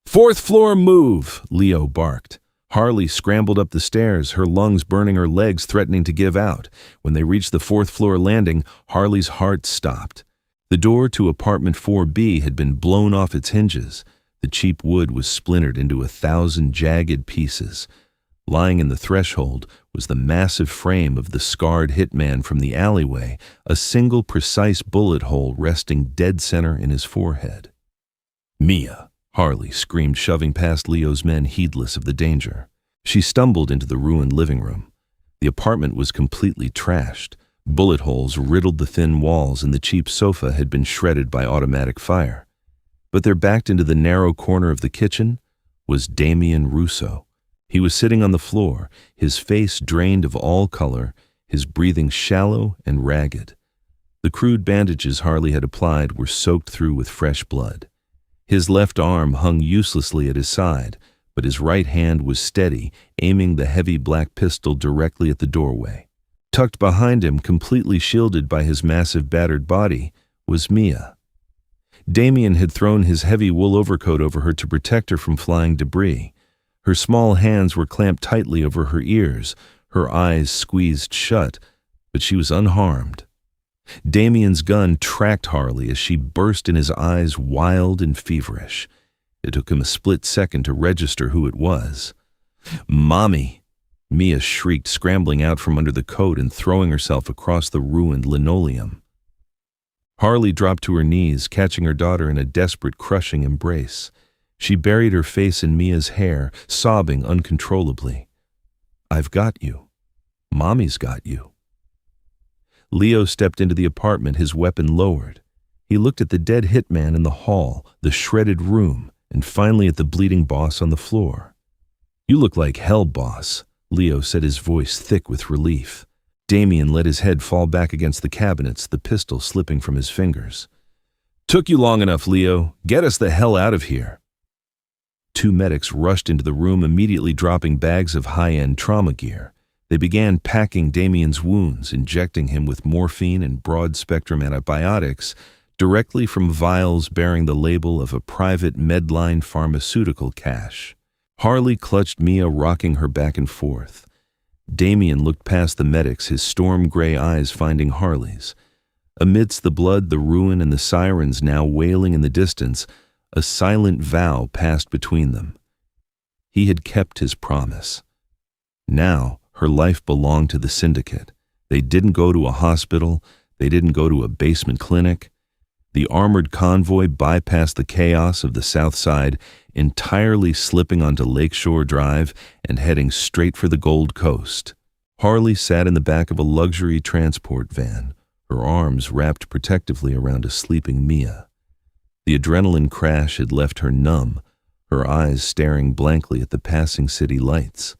"Fourth floor, move!" Leo barked. Harley scrambled up the stairs, her lungs burning, her legs threatening to give out. When they reached the fourth-floor landing, Harley's heart stopped. The door to apartment 4B had been blown off its hinges. The cheap wood was splintered into 1,000 jagged pieces. Lying in the threshold was the massive frame of the scarred hitman from the alleyway, a single precise bullet hole resting dead center in his forehead. "Mia!" Harley screamed, shoving past Leo's men, heedless of the danger. She stumbled into the ruined living room. The apartment was completely trashed. Bullet holes riddled the thin walls, and the cheap sofa had been shredded by automatic fire. But there, backed into the narrow corner of the kitchen, was Damien Russo. He was sitting on the floor, his face drained of all color, his breathing shallow and ragged. The crude bandages Harley had applied were soaked through with fresh blood. His left arm hung uselessly at his side, but his right hand was steady, aiming the heavy black pistol directly at the doorway. Tucked behind him, completely shielded by his massive battered body, was Mia. Damien had thrown his heavy wool overcoat over her to protect her from flying debris. Her small hands were clamped tightly over her ears, her eyes squeezed shut, but she was unharmed. Damien's gun tracked Harley as she burst in his eyes, wild and feverish. It took him a split second to register who it was. "Mommy!" Mia shrieked, scrambling out from under the coat and throwing herself across the ruined linoleum. Harley dropped to her knees, catching her daughter in a desperate, crushing embrace. She buried her face in Mia's hair, sobbing uncontrollably. "I've got you. Mommy's got you." Leo stepped into the apartment, his weapon lowered. He looked at the dead hitman in the hall, the shredded room, and finally at the bleeding boss on the floor. "You look like hell, boss," Leo said, his voice thick with relief. Damien let his head fall back against the cabinets, the pistol slipping from his fingers. "Took you long enough, Leo. Get us the hell out of here." Two medics rushed into the room, immediately dropping bags of high-end trauma gear. They began packing Damien's wounds, injecting him with morphine and broad-spectrum antibiotics directly from vials bearing the label of a private Medline pharmaceutical cache. Harley clutched Mia, rocking her back and forth. Damien looked past the medics, his storm-gray eyes finding Harley's. Amidst the blood, the ruin, and the sirens now wailing in the distance, a silent vow passed between them. He had kept his promise. Now, her life belonged to the syndicate. They didn't go to a hospital. They didn't go to a basement clinic. The armored convoy bypassed the chaos of the South Side, entirely slipping onto Lakeshore Drive and heading straight for the Gold Coast. Harley sat in the back of a luxury transport van, her arms wrapped protectively around a sleeping Mia. The adrenaline crash had left her numb, her eyes staring blankly at the passing city lights.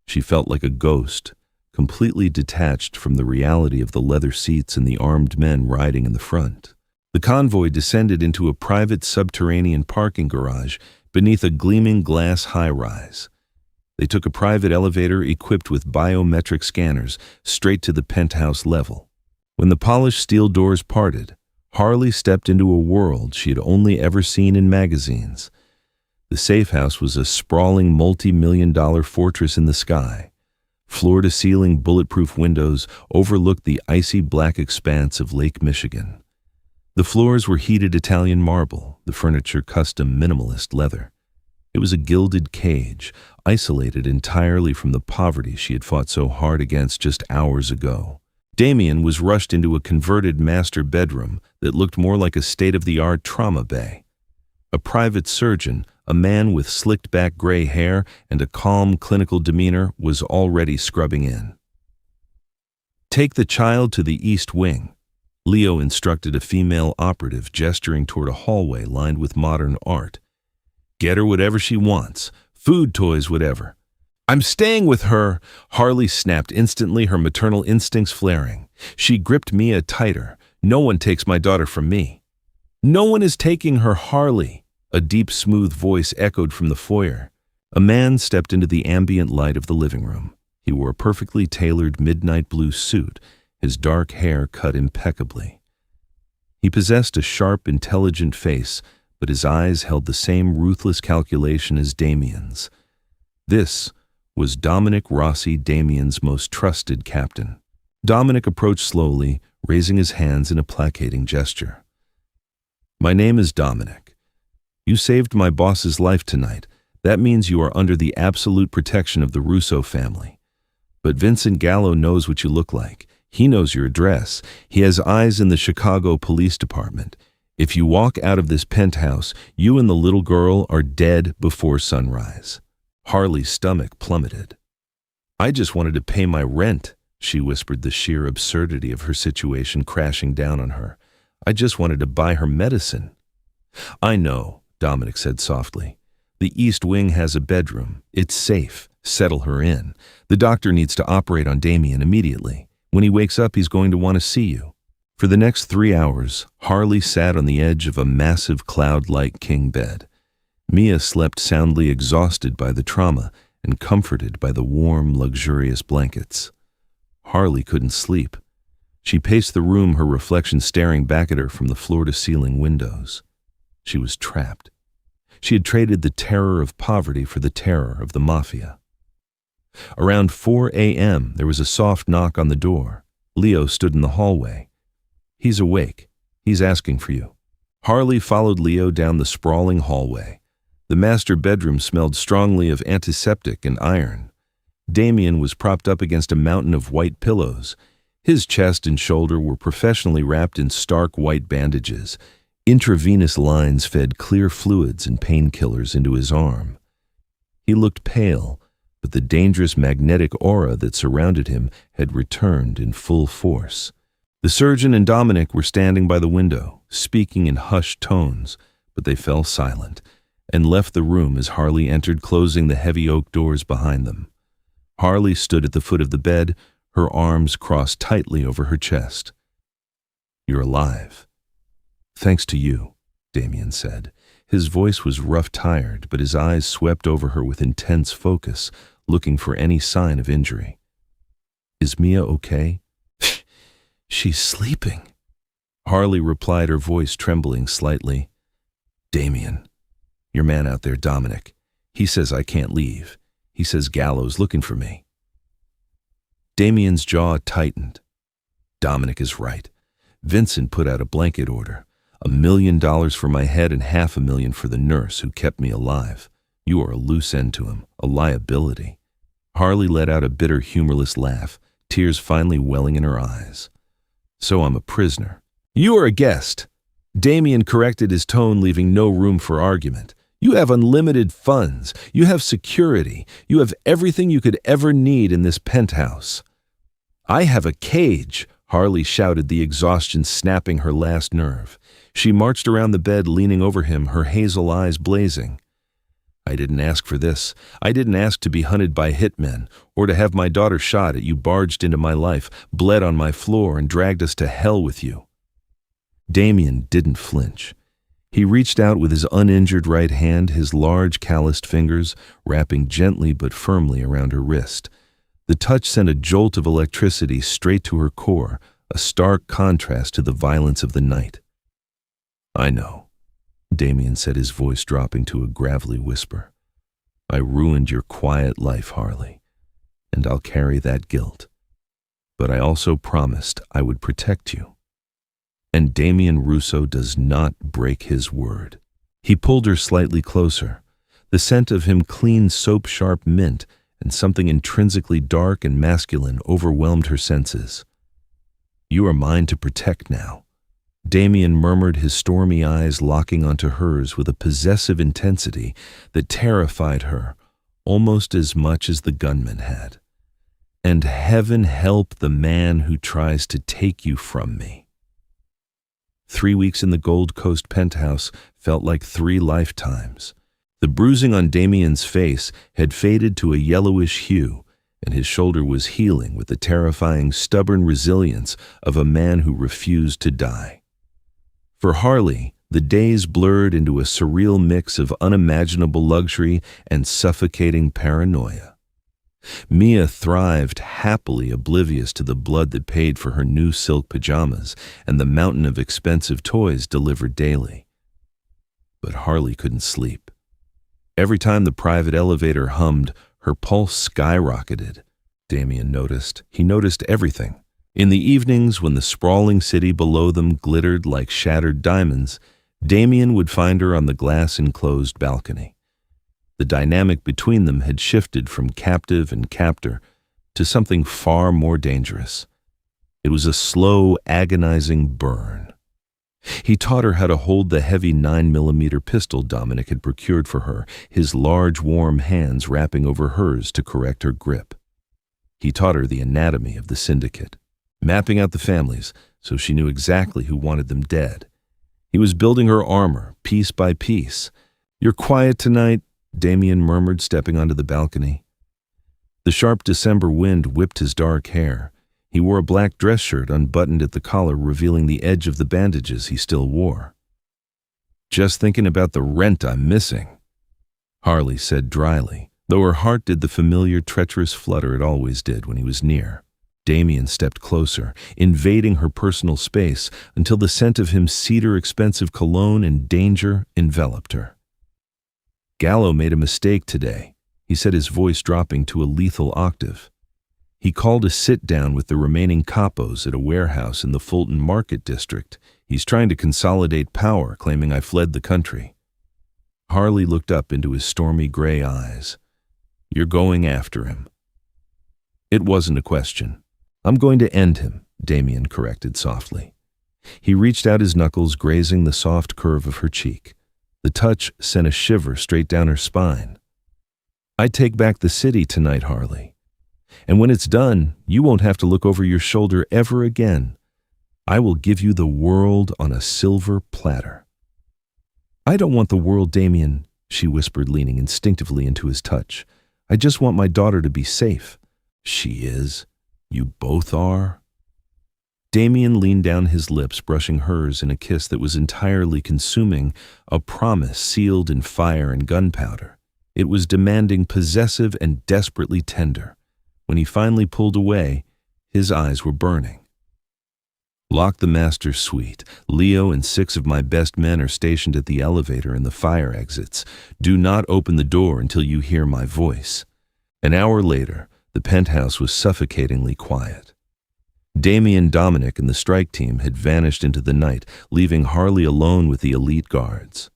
She felt like a ghost, completely detached from the reality of the leather seats and the armed men riding in the front. The convoy descended into a private subterranean parking garage beneath a gleaming glass high-rise. They took a private elevator equipped with biometric scanners straight to the penthouse level. When the polished steel doors parted, Harley stepped into a world she had only ever seen in magazines. The safe house was a sprawling multi-million-dollar fortress in the sky. Floor-to-ceiling bulletproof windows overlooked the icy black expanse of Lake Michigan. The floors were heated Italian marble, the furniture custom minimalist leather. It was a gilded cage, isolated entirely from the poverty she had fought so hard against just hours ago. Damien was rushed into a converted master bedroom that looked more like a state-of-the-art trauma bay. A private surgeon, a man with slicked-back gray hair and a calm clinical demeanor, was already scrubbing in. "Take the child to the East Wing," Leo instructed a female operative, gesturing toward a hallway lined with modern art. "Get her whatever she wants, food, toys, whatever." "I'm staying with her," Harley snapped instantly, her maternal instincts flaring. She gripped Mia tighter. "No one takes my daughter from me." "No one is taking her, Harley," A deep, smooth voice echoed from the foyer. A man stepped into the ambient light of the living room. He wore a perfectly tailored midnight blue suit, his dark hair cut impeccably. He possessed a sharp, intelligent face, but his eyes held the same ruthless calculation as Damien's. This was Dominic Rossi, Damien's most trusted captain. Dominic approached slowly, raising his hands in a placating gesture. "My name is Dominic. You saved my boss's life tonight. That means you are under the absolute protection of the Russo family. But Vincent Gallo knows what you look like. He knows your address. He has eyes in the Chicago Police Department. If you walk out of this penthouse, you and the little girl are dead before sunrise." Harley's stomach plummeted. "I just wanted to pay my rent," she whispered, the sheer absurdity of her situation crashing down on her. "I just wanted to buy her medicine." "I know," Dominic said softly. "The East Wing has a bedroom. It's safe. Settle her in. The doctor needs to operate on Damien immediately. When he wakes up, he's going to want to see you." For the next 3 hours, Harley sat on the edge of a massive cloud-like king bed. Mia slept soundly, exhausted by the trauma and comforted by the warm, luxurious blankets. Harley couldn't sleep. She paced the room, her reflection staring back at her from the floor-to-ceiling windows. She was trapped. She had traded the terror of poverty for the terror of the Mafia. Around 4 a.m., there was a soft knock on the door. Leo stood in the hallway. "He's awake. He's asking for you." Harley followed Leo down the sprawling hallway. The master bedroom smelled strongly of antiseptic and iron. Damien was propped up against a mountain of white pillows. His chest and shoulder were professionally wrapped in stark white bandages. Intravenous lines fed clear fluids and painkillers into his arm. He looked pale, but the dangerous magnetic aura that surrounded him had returned in full force. The surgeon and Dominic were standing by the window, speaking in hushed tones, but they fell silent and left the room as Harley entered, closing the heavy oak doors behind them. Harley stood at the foot of the bed, her arms crossed tightly over her chest. "You're alive. Thanks to you," Damien said. His voice was rough-tired, but his eyes swept over her with intense focus, looking for any sign of injury. "Is Mia okay?" "She's sleeping," Harley replied, her voice trembling slightly. "Damien, your man out there, Dominic, he says I can't leave. He says Gallo's looking for me." Damien's jaw tightened. Dominic is right. Vincent put out a blanket order. $1 million for my head and $500,000 for the nurse who kept me alive. You are a loose end to him, a liability. Harley let out a bitter, humorless laugh, tears finally welling in her eyes. "So I'm a prisoner." "You are a guest." Damien corrected his tone, leaving no room for argument. "You have unlimited funds. You have security. You have everything you could ever need in this penthouse." "I have a cage," Harley shouted, the exhaustion snapping her last nerve. She marched around the bed, leaning over him, her hazel eyes blazing. "I didn't ask for this. I didn't ask to be hunted by hitmen, or to have my daughter shot at. You barged into my life, bled on my floor, and dragged us to hell with you." Damien didn't flinch. He reached out with his uninjured right hand, his large calloused fingers wrapping gently but firmly around her wrist. The touch sent a jolt of electricity straight to her core, a stark contrast to the violence of the night. "I know," Damien said, his voice dropping to a gravelly whisper. "I ruined your quiet life, Harley, and I'll carry that guilt. But I also promised I would protect you. And Damien Russo does not break his word." He pulled her slightly closer. The scent of him clean soap-sharp mint and something intrinsically dark and masculine overwhelmed her senses. "You are mine to protect now," Damien murmured, his stormy eyes locking onto hers with a possessive intensity that terrified her almost as much as the gunman had. "And heaven help the man who tries to take you from me." 3 weeks in the Gold Coast penthouse felt like 3 lifetimes. The bruising on Damien's face had faded to a yellowish hue, and his shoulder was healing with the terrifying, stubborn resilience of a man who refused to die. For Harley, The days blurred into a surreal mix of unimaginable luxury and suffocating paranoia. Mia thrived happily oblivious to the blood that paid for her new silk pajamas and the mountain of expensive toys delivered daily. But Harley couldn't sleep. Every time the private elevator hummed, her pulse skyrocketed. Damien noticed. He noticed everything. In the evenings, when the sprawling city below them glittered like shattered diamonds, Damien would find her on the glass-enclosed balcony. The dynamic between them had shifted from captive and captor to something far more dangerous. It was a slow, agonizing burn. He taught her how to hold the heavy 9mm pistol Dominic had procured for her, his large, warm hands wrapping over hers to correct her grip. He taught her the anatomy of the syndicate, mapping out the families so she knew exactly who wanted them dead. He was building her armor, piece by piece. "You're quiet tonight," Damien murmured, stepping onto the balcony. The sharp December wind whipped his dark hair. He wore a black dress shirt unbuttoned at the collar, revealing the edge of the bandages he still wore. "Just thinking about the rent I'm missing," Harley said dryly, though her heart did the familiar treacherous flutter it always did when he was near. Damien stepped closer, invading her personal space until the scent of his cedar-expensive cologne and danger enveloped her. "Gallo made a mistake today," he said, his voice dropping to a lethal octave. "He called a sit-down with the remaining capos at a warehouse in the Fulton Market District. He's trying to consolidate power, claiming I fled the country." Harley looked up into his stormy gray eyes. "You're going after him." "It wasn't a question. I'm going to end him," Damien corrected softly. He reached out his knuckles, grazing the soft curve of her cheek. The touch sent a shiver straight down her spine. "I take back the city tonight, Harley. And when it's done, you won't have to look over your shoulder ever again. I will give you the world on a silver platter." "I don't want the world, Damien," she whispered, leaning instinctively into his touch. "I just want my daughter to be safe." "She is. You both are." Damien leaned down, his lips brushing hers in a kiss that was entirely consuming, a promise sealed in fire and gunpowder. It was demanding, possessive, and desperately tender. When he finally pulled away, his eyes were burning. "Lock the master suite. Leo and 6 of my best men are stationed at the elevator and the fire exits. Do not open the door until you hear my voice." An hour later, the penthouse was suffocatingly quiet. Damien, Dominic, and the strike team had vanished into the night, leaving Harley alone with the elite guards.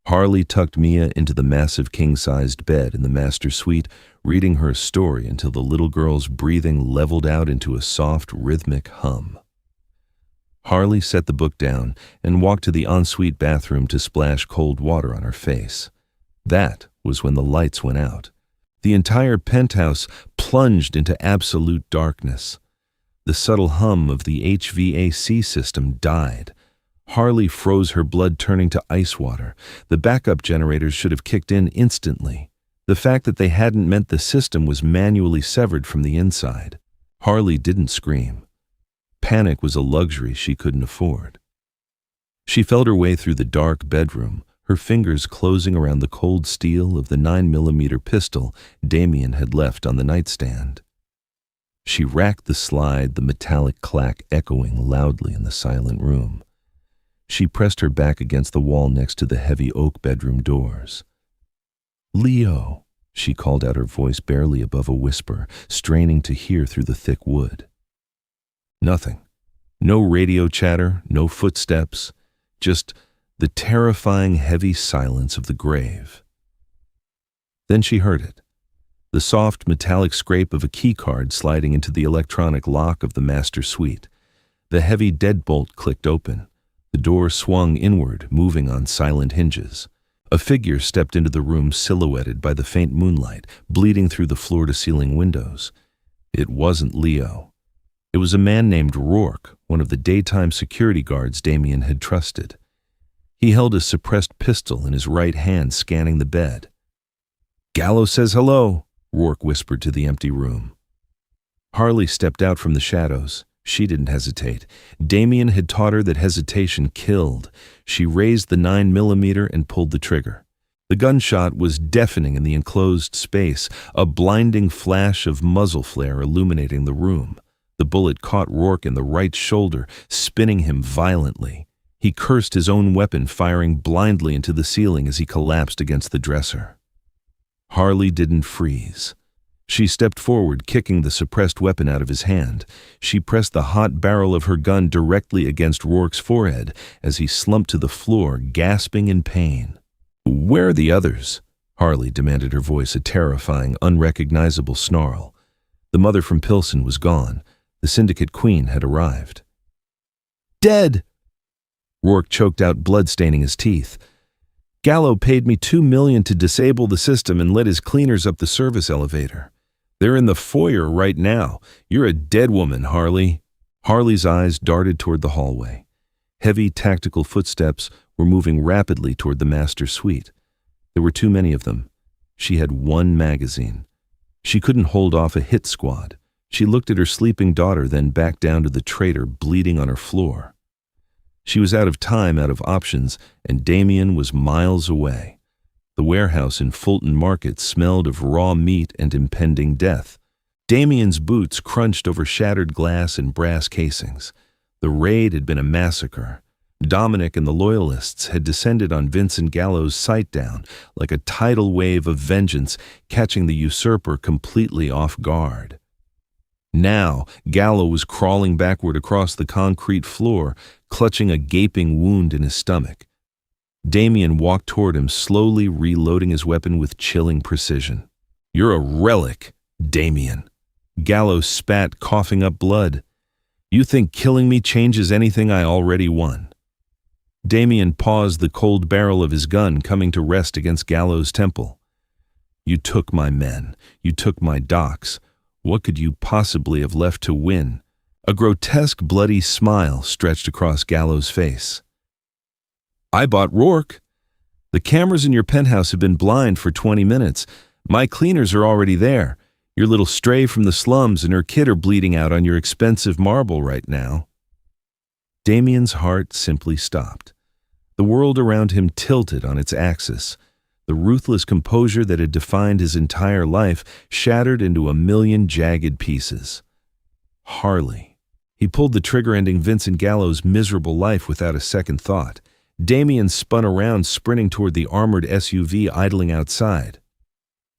Harley tucked Mia into the massive king-sized bed in the master suite, reading her a story until the little girl's breathing leveled out into a soft, rhythmic hum. Harley set the book down and walked to the ensuite bathroom to splash cold water on her face. That was when the lights went out. The entire penthouse plunged into absolute darkness. The subtle hum of the HVAC system died. Harley froze, her blood turning to ice water. The backup generators should have kicked in instantly. The fact that they hadn't meant the system was manually severed from the inside. Harley didn't scream. Panic was a luxury she couldn't afford. She felt her way through the dark bedroom, her fingers closing around the cold steel of the 9mm pistol Damien had left on the nightstand. She racked the slide, the metallic clack echoing loudly in the silent room. She pressed her back against the wall next to the heavy oak bedroom doors. "Leo," she called out, her voice barely above a whisper, straining to hear through the thick wood. Nothing. No radio chatter, no footsteps, just the terrifying heavy silence of the grave. Then she heard it. The soft metallic scrape of a keycard sliding into the electronic lock of the master suite. The heavy deadbolt clicked open. The door swung inward, moving on silent hinges. A figure stepped into the room, silhouetted by the faint moonlight, bleeding through the floor-to-ceiling windows. It wasn't Leo. It was a man named Rourke, one of the daytime security guards Damien had trusted. He held a suppressed pistol in his right hand, scanning the bed. "Gallo says hello," Rourke whispered to the empty room. Harley stepped out from the shadows. She didn't hesitate. Damien had taught her that hesitation killed. She raised the 9mm and pulled the trigger. The gunshot was deafening in the enclosed space, a blinding flash of muzzle flare illuminating the room. The bullet caught Rourke in the right shoulder, spinning him violently. He cursed his own weapon, firing blindly into the ceiling as he collapsed against the dresser. Harley didn't freeze. She stepped forward, kicking the suppressed weapon out of his hand. She pressed the hot barrel of her gun directly against Rourke's forehead as he slumped to the floor, gasping in pain. "Where are the others?" Harley demanded, her voice a terrifying, unrecognizable snarl. The mother from Pilsen was gone. The syndicate queen had arrived. "Dead!" Rourke choked out, blood staining his teeth. "Gallo paid me $2 million to disable the system and let his cleaners up the service elevator. They're in the foyer right now. You're a dead woman, Harley." Harley's eyes darted toward the hallway. Heavy, tactical footsteps were moving rapidly toward the master suite. There were too many of them. She had one magazine. She couldn't hold off a hit squad. She looked at her sleeping daughter, then back down to the traitor bleeding on her floor. She was out of time, out of options, and Damien was miles away. The warehouse in Fulton Market smelled of raw meat and impending death. Damien's boots crunched over shattered glass and brass casings. The raid had been a massacre. Dominic and the Loyalists had descended on Vincent Gallo's sight-down like a tidal wave of vengeance, catching the usurper completely off guard. Now, Gallo was crawling backward across the concrete floor, clutching a gaping wound in his stomach. Damien walked toward him, slowly reloading his weapon with chilling precision. "You're a relic, Damien." Gallo spat, coughing up blood. "You think killing me changes anything I already won?" Damien paused, the cold barrel of his gun coming to rest against Gallo's temple. "You took my men. You took my docks. What could you possibly have left to win?" A grotesque, bloody smile stretched across Gallo's face. "I bought Rourke. The cameras in your penthouse have been blind for 20 minutes. My cleaners are already there. Your little stray from the slums and her kid are bleeding out on your expensive marble right now." Damien's heart simply stopped. The world around him tilted on its axis. The ruthless composure that had defined his entire life shattered into a million jagged pieces. Harley. He pulled the trigger, ending Vincent Gallo's miserable life without a second thought. Damien spun around, sprinting toward the armored SUV idling outside.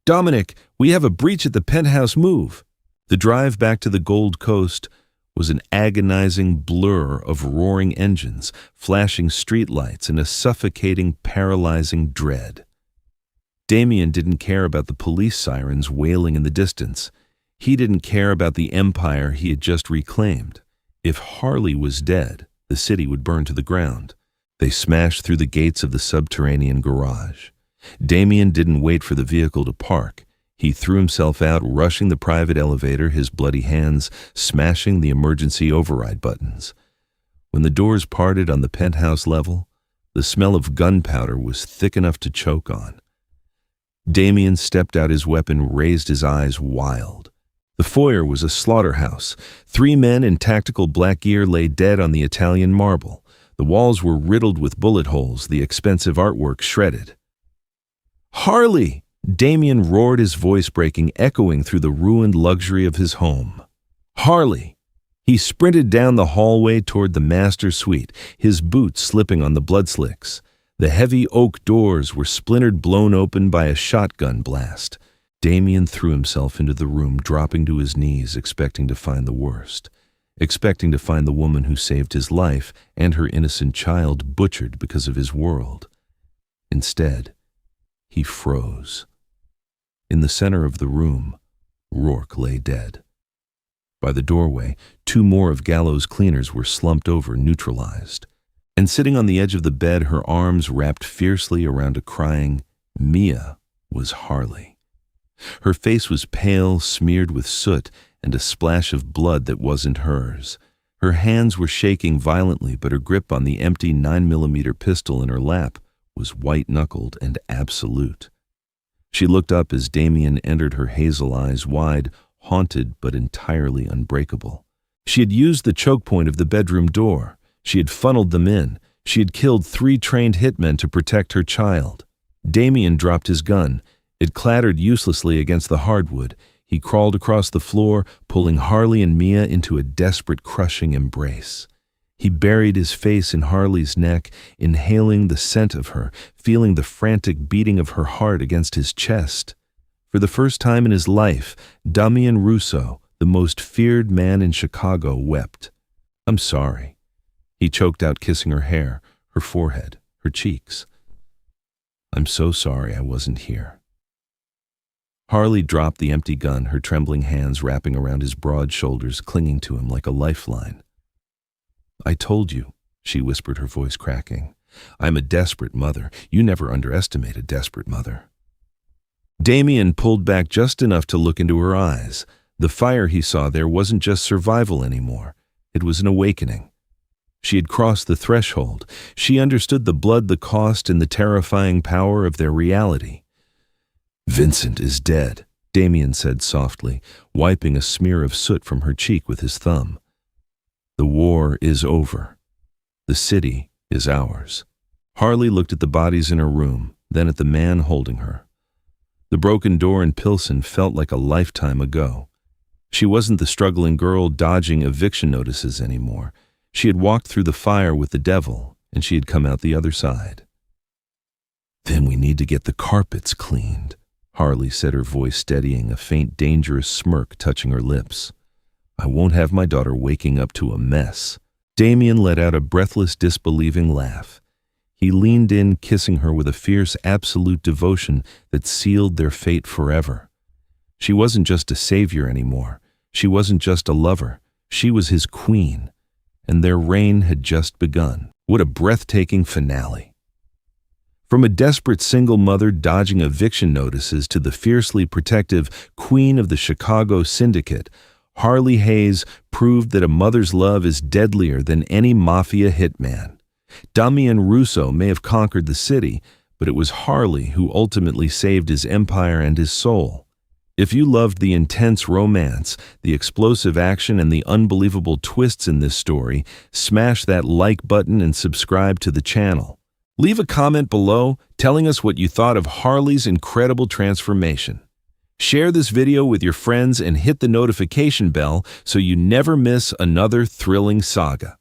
"Dominic, we have a breach at the penthouse, move." The drive back to the Gold Coast was an agonizing blur of roaring engines, flashing streetlights, and a suffocating, paralyzing dread. Damien didn't care about the police sirens wailing in the distance. He didn't care about the empire he had just reclaimed. If Harley was dead, the city would burn to the ground. They smashed through the gates of the subterranean garage. Damien didn't wait for the vehicle to park. He threw himself out, rushing the private elevator, his bloody hands smashing the emergency override buttons. When the doors parted on the penthouse level, the smell of gunpowder was thick enough to choke on. Damien stepped out, his weapon, raised his eyes wild. The foyer was a slaughterhouse. 3 men in tactical black gear lay dead on the Italian marble. The walls were riddled with bullet holes, the expensive artwork shredded. "Harley!" Damien roared, his voice breaking, echoing through the ruined luxury of his home. "Harley!" He sprinted down the hallway toward the master suite, his boots slipping on the blood slicks. The heavy oak doors were splintered, blown open by a shotgun blast. Damien threw himself into the room, dropping to his knees, expecting to find the worst. Expecting to find the woman who saved his life and her innocent child butchered because of his world. Instead, he froze. In the center of the room, Rourke lay dead. By the doorway, 2 more of Gallo's cleaners were slumped over, neutralized. And sitting on the edge of the bed, her arms wrapped fiercely around a crying Mia, was Harley. Her face was pale, smeared with soot, and a splash of blood that wasn't hers. Her hands were shaking violently, but her grip on the empty 9mm pistol in her lap was white-knuckled and absolute. She looked up as Damien entered, her hazel eyes wide, haunted but entirely unbreakable. She had used the choke point of the bedroom door. She had funneled them in. She had killed 3 trained hitmen to protect her child. Damien dropped his gun. It clattered uselessly against the hardwood. He crawled across the floor, pulling Harley and Mia into a desperate, crushing embrace. He buried his face in Harley's neck, inhaling the scent of her, feeling the frantic beating of her heart against his chest. For the first time in his life, Damien Russo, the most feared man in Chicago, wept. "I'm sorry." He choked out, kissing her hair, her forehead, her cheeks. "I'm so sorry I wasn't here." Harley dropped the empty gun, her trembling hands wrapping around his broad shoulders, clinging to him like a lifeline. "I told you," she whispered, her voice cracking. "I'm a desperate mother. You never underestimate a desperate mother." Damien pulled back just enough to look into her eyes. The fire he saw there wasn't just survival anymore. It was an awakening. She had crossed the threshold. She understood the blood, the cost, and the terrifying power of their reality. "Vincent is dead," Damien said softly, wiping a smear of soot from her cheek with his thumb. "The war is over. The city is ours." Harley looked at the bodies in her room, then at the man holding her. The broken door in Pilsen felt like a lifetime ago. She wasn't the struggling girl dodging eviction notices anymore. She had walked through the fire with the devil, and she had come out the other side. "Then we need to get the carpets cleaned," Harley said, her voice steadying, a faint, dangerous smirk touching her lips. "I won't have my daughter waking up to a mess." Damien let out a breathless, disbelieving laugh. He leaned in, kissing her with a fierce, absolute devotion that sealed their fate forever. She wasn't just a savior anymore. She wasn't just a lover. She was his queen. And their reign had just begun. What a breathtaking finale. From a desperate single mother dodging eviction notices to the fiercely protective queen of the Chicago syndicate, Harley Hayes proved that a mother's love is deadlier than any mafia hitman. Damien Russo may have conquered the city, but it was Harley who ultimately saved his empire and his soul. If you loved the intense romance, the explosive action, and the unbelievable twists in this story, smash that like button and subscribe to the channel. Leave a comment below telling us what you thought of Harley's incredible transformation. Share this video with your friends and hit the notification bell so you never miss another thrilling saga.